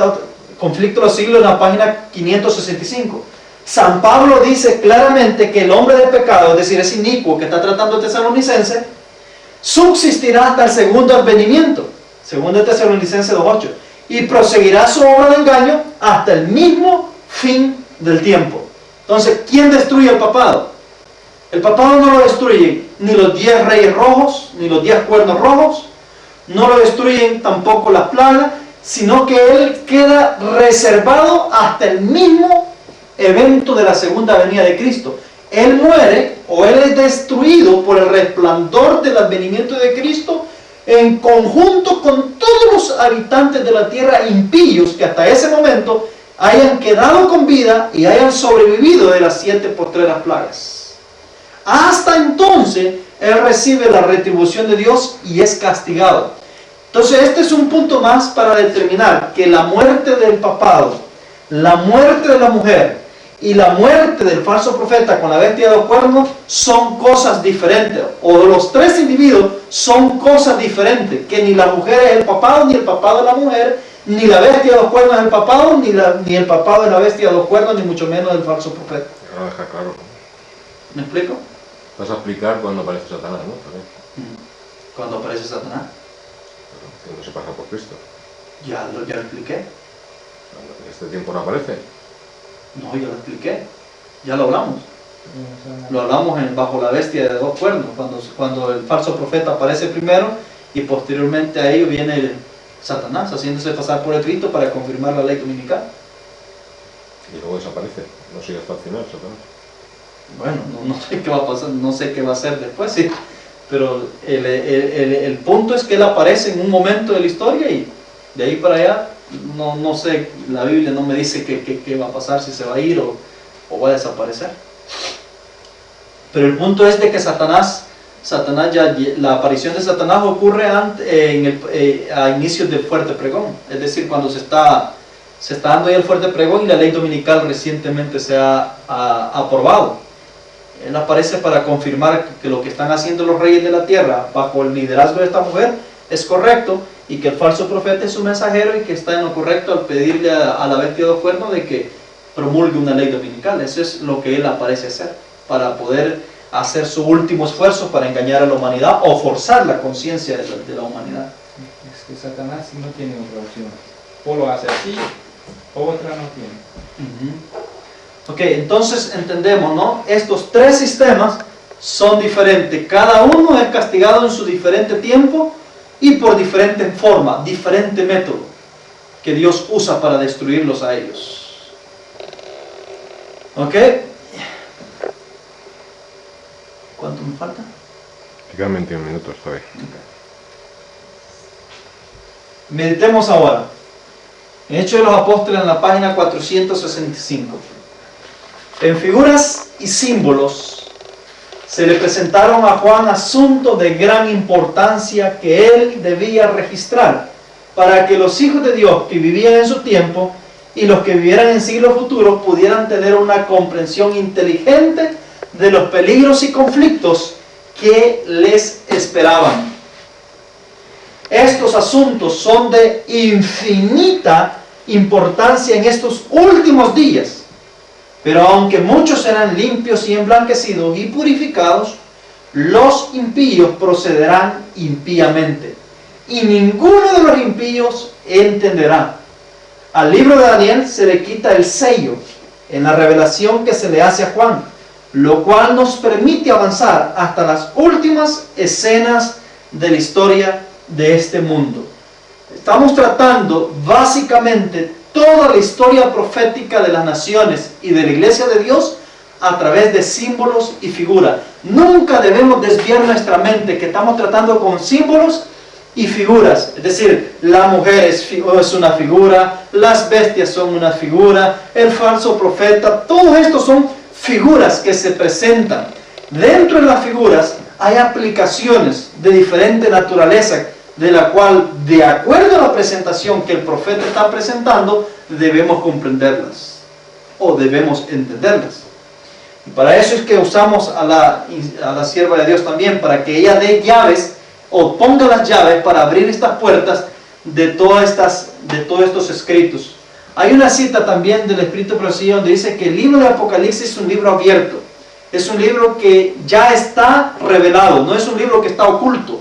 A: conflicto de los siglos en la página 565. San Pablo dice claramente que el hombre de pecado, es decir, ese inicuo que está tratando el tesalonicense, subsistirá hasta el segundo advenimiento, 2 Tesalonicenses 2:8, y proseguirá su obra de engaño hasta el mismo fin del tiempo. Entonces, ¿quién destruye el papado? El papado no lo destruyen ni los 10 reyes rojos, ni los 10 cuernos rojos, no lo destruyen tampoco las plagas, sino que él queda reservado hasta el mismo evento de la segunda venida de Cristo. Él muere o él es destruido por el resplandor del advenimiento de Cristo en conjunto con todos los habitantes de la tierra impíos que hasta ese momento hayan quedado con vida y hayan sobrevivido de las 7 postreras plagas. Hasta entonces él recibe la retribución de Dios y es castigado. Entonces este es un punto más para determinar que la muerte del papado, la muerte de la mujer y la muerte del falso profeta con la bestia de 2 cuernos son cosas diferentes, o los 3 individuos son cosas diferentes, que ni la mujer es el papado, ni el papado es la mujer, ni la bestia de 2 cuernos es el papado, ni el papado es la bestia de 2 cuernos, ni mucho menos el falso profeta.
E: Ahora deja claro.
A: ¿Me explico?
E: Vas a explicar cuando aparece Satanás, ¿no? También.
A: Cuando aparece Satanás,
E: Pero no se pasa por Cristo.
A: ya lo expliqué.
E: En este tiempo no aparece.
A: No, ya lo expliqué, ya lo hablamos. Lo hablamos bajo la bestia de 2 cuernos, cuando el falso profeta aparece primero y posteriormente a ello viene Satanás haciéndose pasar por el Cristo para confirmar la ley dominical.
E: Y luego desaparece. No sigue hasta el final, Satanás.
A: Bueno, no sé qué va a pasar, no sé qué va a hacer después, sí. Pero el punto es que él aparece en un momento de la historia y de ahí para allá no sé, la Biblia no me dice qué va a pasar, si se va a ir o va a desaparecer. Pero el punto es de que Satanás la aparición de Satanás ocurre a inicios del fuerte pregón, es decir, cuando se está dando ya el fuerte pregón y la ley dominical recientemente se ha aprobado. Él aparece para confirmar que lo que están haciendo los reyes de la tierra bajo el liderazgo de esta mujer es correcto, y que el falso profeta es su mensajero y que está en lo correcto al pedirle a la bestia de cuerno de que promulgue una ley dominical. Eso es lo que él aparece hacer, para poder hacer su último esfuerzo para engañar a la humanidad o forzar la conciencia de la humanidad.
D: Es que Satanás no tiene otra opción. O lo hace así, o otra no tiene.
A: Ok, entonces entendemos, ¿no? Estos tres sistemas son diferentes. Cada uno es castigado en su diferente tiempo y por diferente forma, diferente método que Dios usa para destruirlos a ellos. ¿Ok? ¿Cuánto me falta?
E: Te quedan 21 minutos todavía.
A: Meditemos ahora. En Hechos de los Apóstoles, en la página 465. En figuras y símbolos se le presentaron a Juan asuntos de gran importancia que él debía registrar para que los hijos de Dios que vivían en su tiempo y los que vivieran en siglos futuros pudieran tener una comprensión inteligente de los peligros y conflictos que les esperaban. Estos asuntos son de infinita importancia en estos últimos días. Pero aunque muchos serán limpios y emblanquecidos y purificados, los impíos procederán impíamente, y ninguno de los impíos entenderá. Al libro de Daniel se le quita el sello en la revelación que se le hace a Juan, lo cual nos permite avanzar hasta las últimas escenas de la historia de este mundo. Estamos tratando básicamente toda la historia profética de las naciones y de la iglesia de Dios a través de símbolos y figuras. Nunca debemos desviar nuestra mente que estamos tratando con símbolos y figuras. Es decir, la mujer es una figura, las bestias son una figura, el falso profeta, todo esto son figuras que se presentan. Dentro de las figuras hay aplicaciones de diferente naturaleza, de la cual, de acuerdo a la presentación que el profeta está presentando, debemos comprenderlas o debemos entenderlas. Y para eso es que usamos a la sierva de Dios también, para que ella dé llaves o ponga las llaves para abrir estas puertas de todos estos escritos. Hay una cita también del Espíritu Profecía donde dice que el libro de Apocalipsis es un libro abierto, es un libro que ya está revelado, no es un libro que está oculto.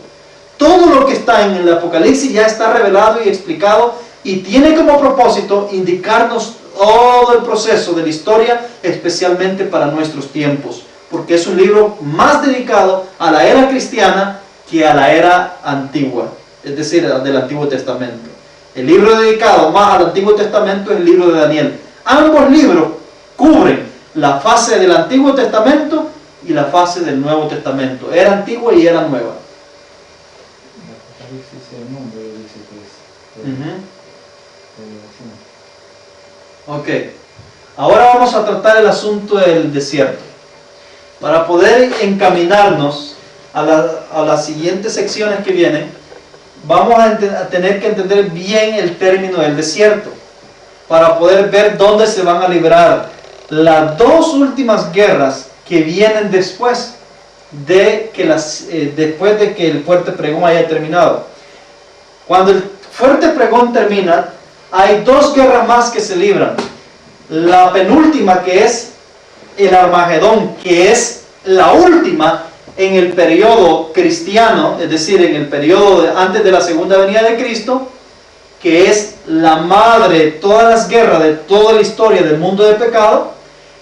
A: Todo lo que está en el Apocalipsis ya está revelado y explicado, y tiene como propósito indicarnos todo el proceso de la historia, especialmente para nuestros tiempos, porque es un libro más dedicado a la era cristiana que a la era antigua, es decir, del Antiguo Testamento. El libro dedicado más al Antiguo Testamento es el libro de Daniel. Ambos libros cubren la fase del Antiguo Testamento y la fase del Nuevo Testamento, era antigua y era nueva.
D: El mundo dice que es
A: Ok, ahora vamos a tratar el asunto del desierto. Para poder encaminarnos a las siguientes secciones que vienen, vamos a tener que entender bien el término del desierto, para poder ver dónde se van a librar las dos últimas guerras que vienen después de que el fuerte pregón haya terminado. Cuando el fuerte pregón termina, hay dos guerras más que se libran. La penúltima, que es el Armagedón, que es la última en el periodo cristiano, es decir, en el periodo antes de la segunda venida de Cristo, que es la madre de todas las guerras, de toda la historia del mundo de pecado.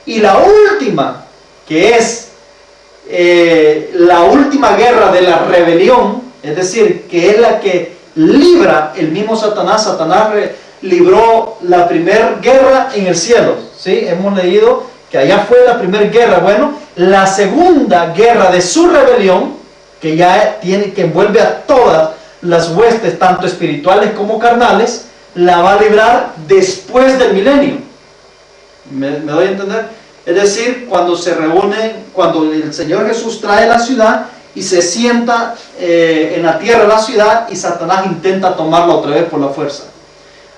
A: Y la última, que es la última guerra de la rebelión, es decir, que es la que libra el mismo Satanás. Satanás libró la primera guerra en el cielo, ¿sí? Hemos leído que allá fue la primera guerra. Bueno, la segunda guerra de su rebelión, que ya que envuelve a todas las huestes, tanto espirituales como carnales, la va a librar después del milenio. ¿Me doy a entender? Es decir, cuando se reúnen, cuando el Señor Jesús trae la ciudad y se sienta en la tierra de la ciudad y Satanás intenta tomarla otra vez por la fuerza.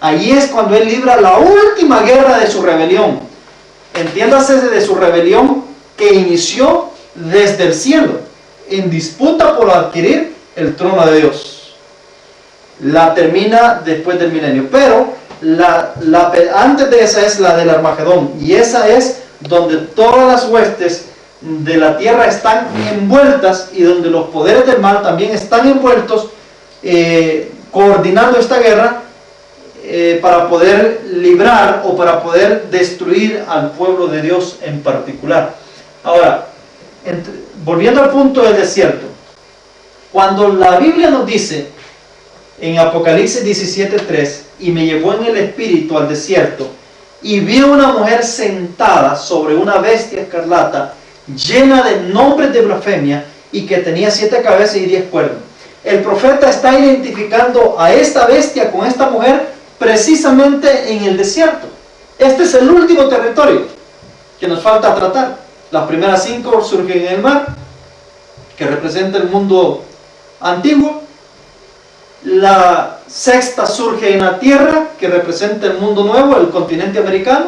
A: Allí es cuando él libra la última guerra de su rebelión. Entiéndase de su rebelión que inició desde el cielo, en disputa por adquirir el trono de Dios. La termina después del milenio, pero antes de esa es la del Armagedón, y esa es donde todas las huestes de la tierra están envueltas y donde los poderes del mal también están envueltos, coordinando esta guerra para poder librar o para poder destruir al pueblo de Dios en particular. Ahora, volviendo al punto del desierto, cuando la Biblia nos dice en Apocalipsis 17:3, y me llevó en el espíritu al desierto, y vi a una mujer sentada sobre una bestia escarlata, llena de nombres de blasfemia, y que tenía 7 cabezas y 10 cuernos. El profeta está identificando a esta bestia con esta mujer precisamente en el desierto. Este es el último territorio que nos falta tratar. Las primeras 5 surgen en el mar, que representa el mundo antiguo. La 6ª surge en la tierra, que representa el mundo nuevo, el continente americano.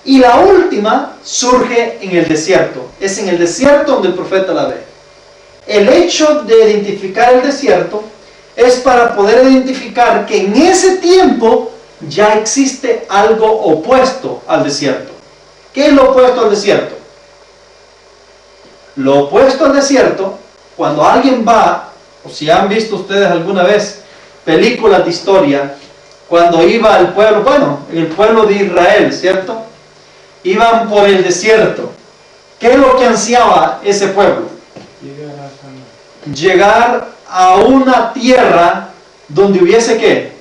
A: Y la última surge en el desierto. Es en el desierto donde el profeta la ve. El hecho de identificar el desierto es para poder identificar que en ese tiempo ya existe algo opuesto al desierto. ¿Qué es lo opuesto al desierto? Lo opuesto al desierto, cuando alguien va, o si han visto ustedes alguna vez películas de historia, cuando iba al pueblo, bueno, el pueblo de Israel, ¿cierto? Iban por el desierto. ¿Qué es lo que ansiaba ese pueblo? Llegar a una tierra donde hubiese ¿qué?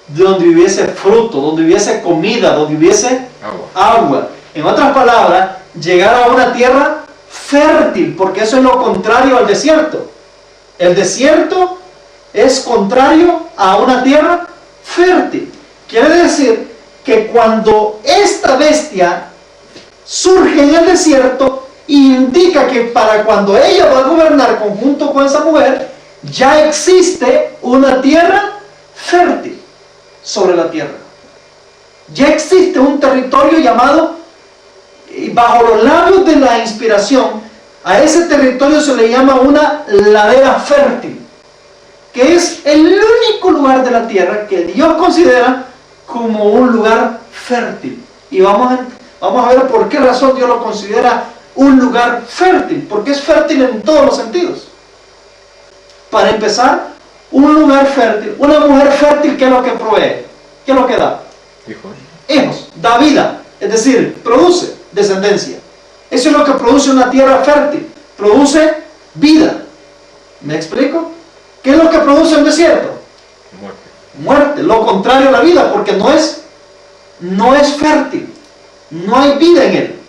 A: Donde hubiese fruto, donde hubiese comida, donde hubiese agua. En otras palabras, llegar a una tierra fértil, porque eso es lo contrario al desierto. El desierto es contrario a una tierra fértil. Quiere decir que cuando esta bestia surge en el desierto, indica que para cuando ella va a gobernar conjunto con esa mujer, ya existe una tierra fértil sobre la tierra. Ya existe un territorio llamado, bajo los labios de la inspiración, a ese territorio se le llama una ladera fértil, que es el único lugar de la tierra que Dios considera como un lugar fértil. Y vamos a ver por qué razón Dios lo considera un lugar fértil, porque es fértil en todos los sentidos. Para empezar, un lugar fértil, una mujer fértil, ¿qué es lo que provee? ¿Qué es lo que da? Hijos, da vida, es decir, produce descendencia. Eso es lo que produce una tierra fértil, produce vida. ¿Me explico? ¿Qué es lo que produce un desierto? Muerte, lo contrario a la vida, porque no es fértil, no hay vida en él.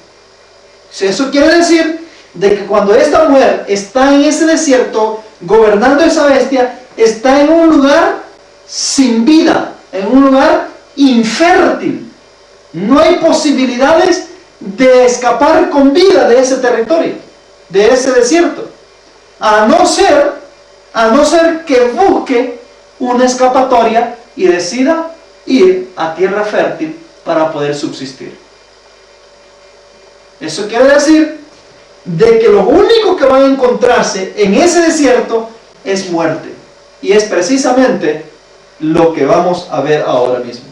A: Eso quiere decir de que cuando esta mujer está en ese desierto, gobernando esa bestia, está en un lugar sin vida, en un lugar infértil. No hay posibilidades de escapar con vida de ese territorio, de ese desierto, a no ser que busque una escapatoria y decida ir a tierra fértil para poder subsistir. Eso quiere decir de que lo único que van a encontrarse en ese desierto es muerte. Y es precisamente lo que vamos a ver ahora mismo.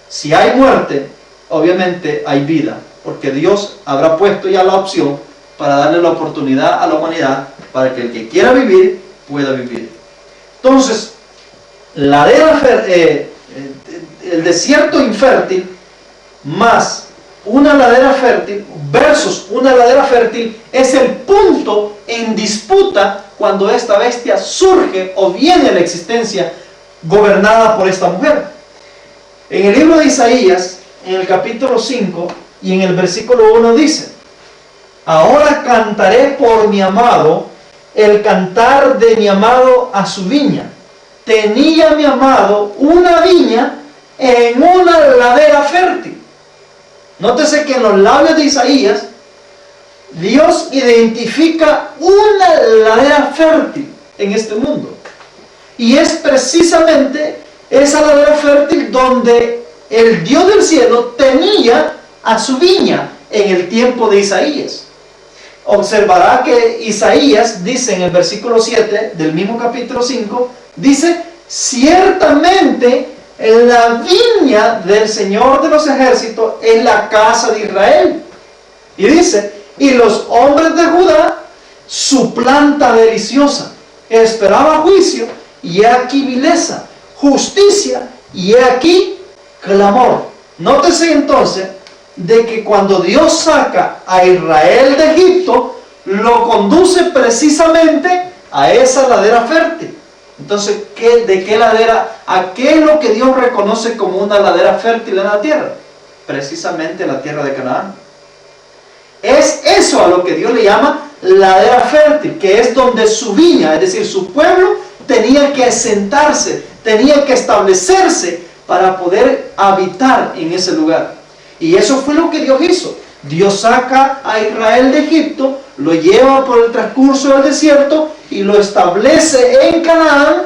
A: Si hay muerte, obviamente hay vida, porque Dios habrá puesto ya la opción para darle la oportunidad a la humanidad para que el que quiera vivir, pueda vivir. Entonces, el desierto infértil más una ladera fértil versus una ladera fértil es el punto en disputa cuando esta bestia surge o viene a la existencia gobernada por esta mujer. En el libro de Isaías, en el capítulo 5 y en el versículo 1 dice: ahora cantaré por mi amado el cantar de mi amado a su viña. Tenía mi amado una viña en una ladera fértil. Nótese que en los labios de Isaías Dios identifica una ladera fértil en este mundo. Y es precisamente esa ladera fértil donde el Dios del cielo tenía a su viña en el tiempo de Isaías. Observará que Isaías dice en el versículo 7 del mismo capítulo 5, dice, ciertamente la viña del Señor de los ejércitos es la casa de Israel. Y dice, y los hombres de Judá, su planta deliciosa, esperaba juicio, y he aquí vileza, justicia, y he aquí clamor. Nótese entonces de que cuando Dios saca a Israel de Egipto, lo conduce precisamente a esa ladera fértil. Entonces, ¿de qué ladera? ¿A qué es lo que Dios reconoce como una ladera fértil en la tierra? Precisamente la tierra de Canaán. Es eso a lo que Dios le llama ladera fértil, que es donde su viña, es decir, su pueblo, tenía que asentarse, tenía que establecerse para poder habitar en ese lugar. Y eso fue lo que Dios hizo. Dios saca a Israel de Egipto, lo lleva por el transcurso del desierto y lo establece en Canaán,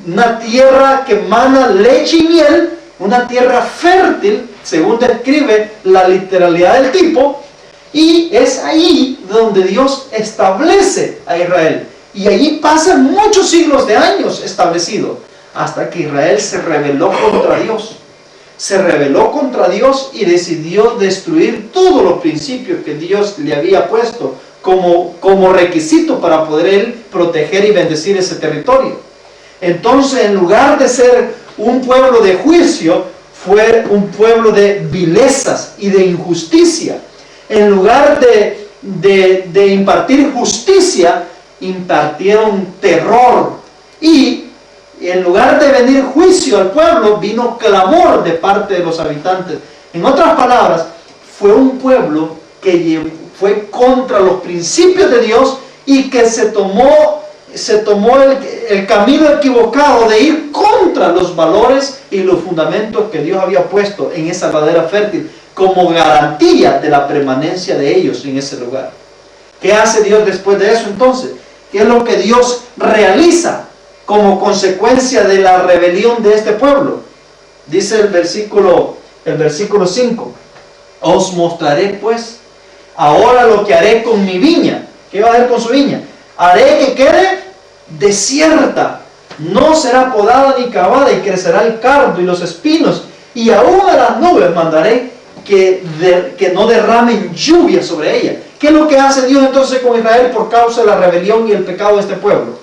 A: una tierra que emana leche y miel, una tierra fértil, según describe la literalidad del tipo, y es ahí donde Dios establece a Israel. Y allí pasan muchos siglos de años establecido, hasta que Israel se rebeló contra Dios. Se rebeló contra Dios y decidió destruir todos los principios que Dios le había puesto como requisito para poder él proteger y bendecir ese territorio. Entonces, en lugar de ser un pueblo de juicio, fue un pueblo de vilezas y de injusticia. En lugar de impartir justicia, impartieron terror. Y en lugar de venir juicio al pueblo, vino clamor de parte de los habitantes. En otras palabras, fue un pueblo que fue contra los principios de Dios y que se tomó el camino equivocado de ir contra los valores y los fundamentos que Dios había puesto en esa ladera fértil como garantía de la permanencia de ellos en ese lugar. ¿Qué hace Dios después de eso entonces? ¿Qué es lo que Dios realiza como consecuencia de la rebelión de este pueblo? Dice el versículo 5, os mostraré pues ahora lo que haré con mi viña. ¿Qué va a hacer con su viña? Haré que quede desierta, no será podada ni cavada, y crecerá el cardo y los espinos, y aún a las nubes mandaré que no derramen lluvia sobre ella. ¿Qué es lo que hace Dios entonces con Israel por causa de la rebelión y el pecado de este pueblo?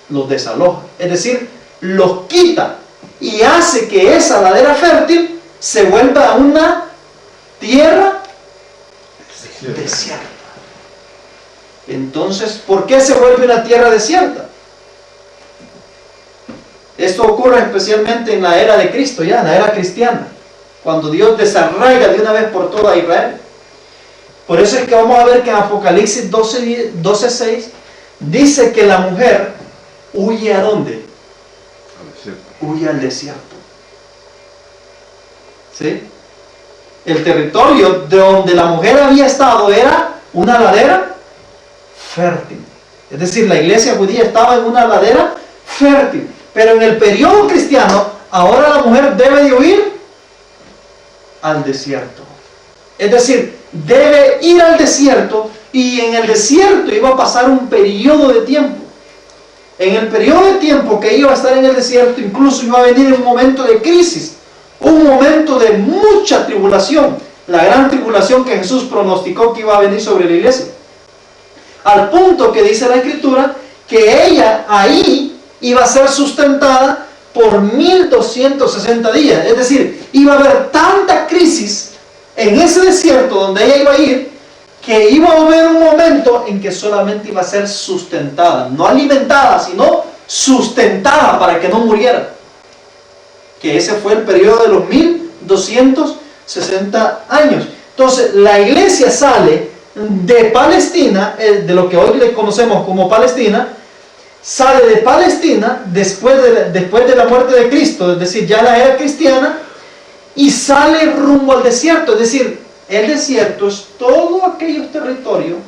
A: Los desaloja, es decir, los quita y hace que esa ladera fértil se vuelva una tierra desierta. Entonces, ¿por qué se vuelve una tierra desierta? Esto ocurre especialmente en la era de Cristo, ya en la era cristiana, cuando Dios desarraiga de una vez por todas a Israel. Por eso es que vamos a ver que en Apocalipsis 12:6 dice que la mujer huye ¿a dónde?
C: Al desierto.
A: Huye al desierto. ¿Sí? El territorio de donde la mujer había estado era una ladera fértil. Es decir, la iglesia judía estaba en una ladera fértil. Pero en el periodo cristiano, ahora la mujer debe de huir al desierto. Es decir, debe ir al desierto, y en el desierto iba a pasar un periodo de tiempo. En el periodo de tiempo que iba a estar en el desierto, incluso iba a venir un momento de crisis, un momento de mucha tribulación, la gran tribulación que Jesús pronosticó que iba a venir sobre la iglesia. Al punto que dice la Escritura que ella ahí iba a ser sustentada por 1260 días. Es decir, iba a haber tanta crisis en ese desierto donde ella iba a ir, que iba a haber un momento en que solamente iba a ser sustentada, no alimentada, sino sustentada para que no muriera. Que ese fue el periodo de los 1260 años. Entonces, la iglesia sale de Palestina, de lo que hoy le conocemos como Palestina, sale de Palestina después de la muerte de Cristo, es decir, ya la era cristiana, y sale rumbo al desierto. Es decir, el desierto es todo aquellos territorios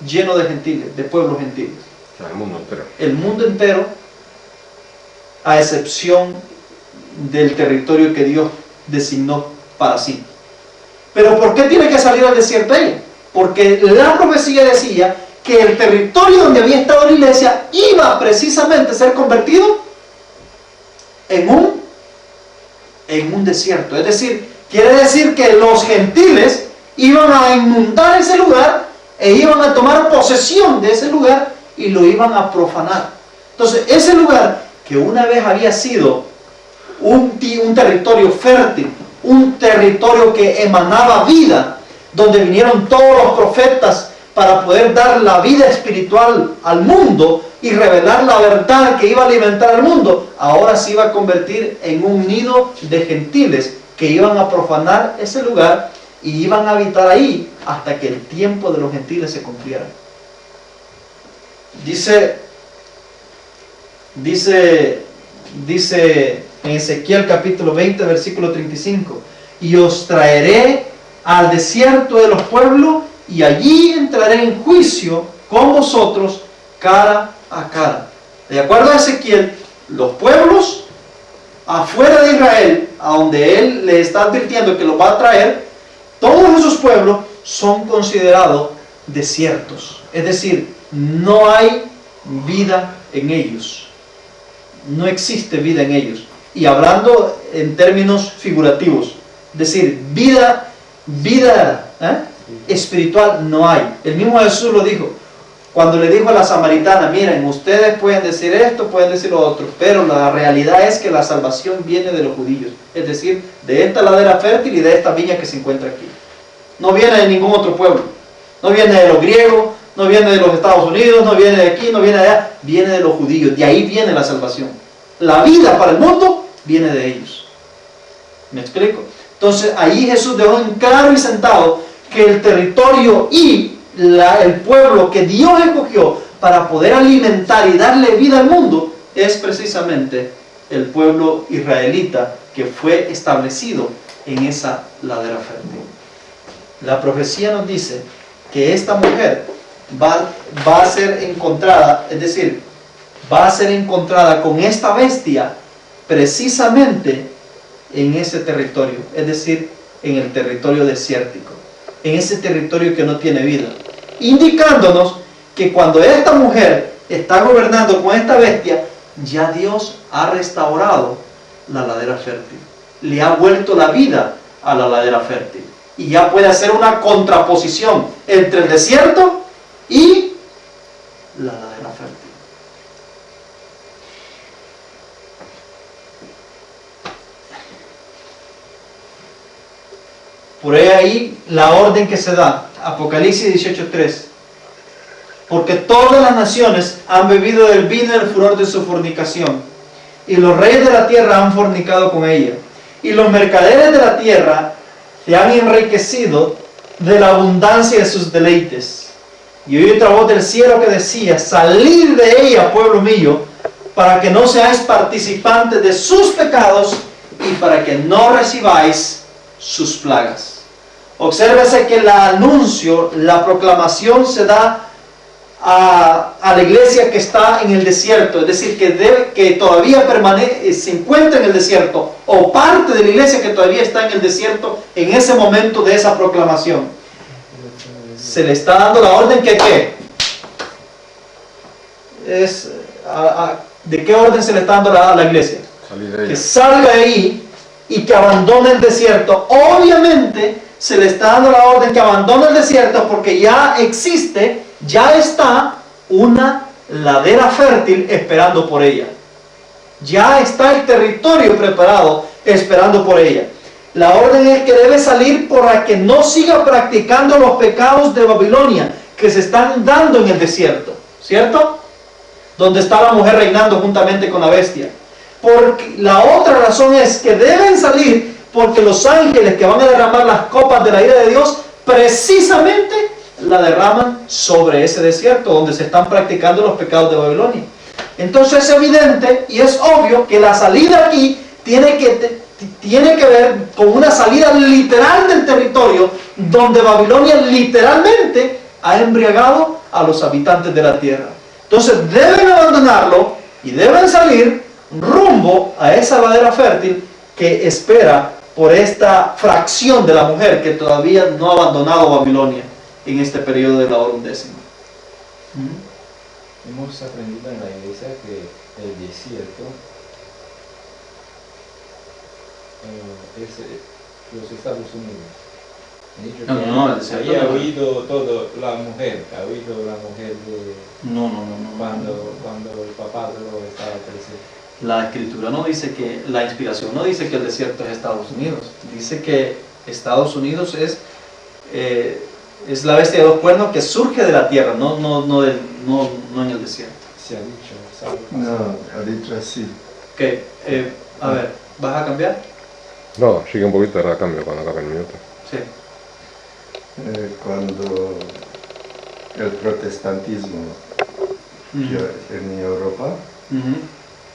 A: llenos de gentiles, de pueblos gentiles.
E: O sea, el mundo entero.
A: El mundo entero, a excepción del territorio que Dios designó para sí. Pero ¿por qué tiene que salir al desierto ella? Porque la profecía decía que el territorio donde había estado la iglesia iba precisamente a ser convertido en un desierto. Es decir, quiere decir que los gentiles iban a inundar ese lugar e iban a tomar posesión de ese lugar y lo iban a profanar. Entonces, ese lugar que una vez había sido un territorio fértil, un territorio que emanaba vida, donde vinieron todos los profetas para poder dar la vida espiritual al mundo y revelar la verdad que iba a alimentar al mundo, ahora se iba a convertir en un nido de gentiles que iban a profanar ese lugar y iban a habitar ahí hasta que el tiempo de los gentiles se cumpliera. Dice en Ezequiel capítulo 20, versículo 35, y os traeré al desierto de los pueblos y allí entraré en juicio con vosotros cara a cara. De acuerdo a Ezequiel, los pueblos afuera de Israel, a donde él le está advirtiendo que los va a traer, todos esos pueblos son considerados desiertos. Es decir, no hay vida en ellos. No existe vida en ellos. Y hablando en términos figurativos, es decir, vida espiritual no hay. El mismo Jesús lo dijo cuando le dijo a la samaritana: miren, ustedes pueden decir esto, pueden decir lo otro, pero la realidad es que la salvación viene de los judíos, es decir, de esta ladera fértil y de esta viña que se encuentra aquí. No viene de ningún otro pueblo, no viene de los griegos, no viene de los Estados Unidos, no viene de aquí, no viene de allá, viene de los judíos. De ahí viene la salvación. La vida para el mundo viene de ellos. ¿Me explico? Entonces ahí Jesús dejó en claro y sentado que el territorio y el pueblo que Dios escogió para poder alimentar y darle vida al mundo es precisamente el pueblo israelita que fue establecido en esa ladera fértil. La profecía nos dice que esta mujer va a ser encontrada, es decir, va a ser encontrada con esta bestia precisamente en ese territorio, es decir, en el territorio desértico, en ese territorio que no tiene vida, indicándonos que cuando esta mujer está gobernando con esta bestia, ya Dios ha restaurado la ladera fértil, le ha vuelto la vida a la ladera fértil, y ya puede hacer una contraposición entre el desierto y la ladera fértil. Por ahí la orden que se da, Apocalipsis 18:3. Porque todas las naciones han bebido del vino del furor de su fornicación, y los reyes de la tierra han fornicado con ella, y los mercaderes de la tierra se han enriquecido de la abundancia de sus deleites. Y oí otra voz del cielo que decía: salid de ella, pueblo mío, para que no seáis participantes de sus pecados y para que no recibáis sus plagas. Obsérvese que el anuncio, la proclamación se da a la iglesia que está en el desierto, es decir, que todavía se encuentra en el desierto, o parte de la iglesia que todavía está en el desierto en ese momento de esa proclamación. Se le está dando la orden que ¿qué? ¿De qué orden se le está dando a la iglesia? Que salga de ahí y que abandone el desierto. Obviamente se le está dando la orden que abandone el desierto porque ya existe, ya está una ladera fértil esperando por ella. Ya está el territorio preparado esperando por ella. La orden es que debe salir para que no siga practicando los pecados de Babilonia que se están dando en el desierto, ¿cierto? Donde está la mujer reinando juntamente con la bestia. Porque la otra razón es que deben salir porque los ángeles que van a derramar las copas de la ira de Dios precisamente la derraman sobre ese desierto donde se están practicando los pecados de Babilonia. Entonces es evidente y es obvio que la salida aquí tiene tiene que ver con una salida literal del territorio donde Babilonia literalmente ha embriagado a los habitantes de la tierra. Entonces deben abandonarlo y deben salir rumbo a esa ladera fértil que espera por esta fracción de la mujer que todavía no ha abandonado Babilonia en este periodo de la hora undécima.
D: Hemos aprendido en la iglesia que el desierto es los Estados Unidos. He dicho que
A: No, el desierto
D: había
A: no.
D: oído todo la mujer de
A: No.
D: cuando el papá estaba presente.
A: La escritura no dice que, la inspiración no dice que el desierto es Estados Unidos. Dice que Estados Unidos es la bestia de dos cuernos que surge de la tierra, no en el desierto.
D: Se ha dicho, ¿sabes?
C: No, ha dicho así.
A: Ok, a ver, ¿vas a cambiar?
E: No, sigue un poquito, ahora cambio cuando acabe el minuto.
A: Sí.
C: Cuando el protestantismo en Europa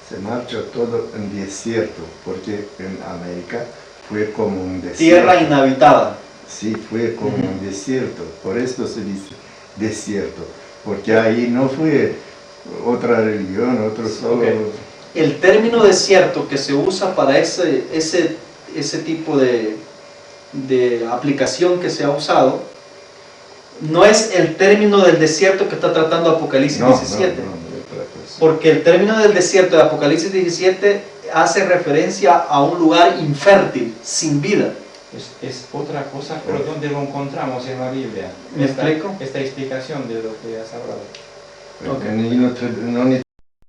C: se marchó todo en desierto, porque en América fue como un desierto.
A: Tierra inhabitada.
C: Sí, fue como un desierto, por eso se dice desierto, porque ahí no fue otra religión, otro solo...
A: Ok. El término desierto que se usa para ese tipo de aplicación que se ha usado, no es el término del desierto que está tratando Apocalipsis 17. Porque el término del desierto de Apocalipsis 17 hace referencia a un lugar infértil, sin vida.
D: Es otra cosa, pero ¿dónde lo encontramos en la Biblia?
A: ¿Me explico?
D: Esta explicación de lo que has hablado.
C: Okay.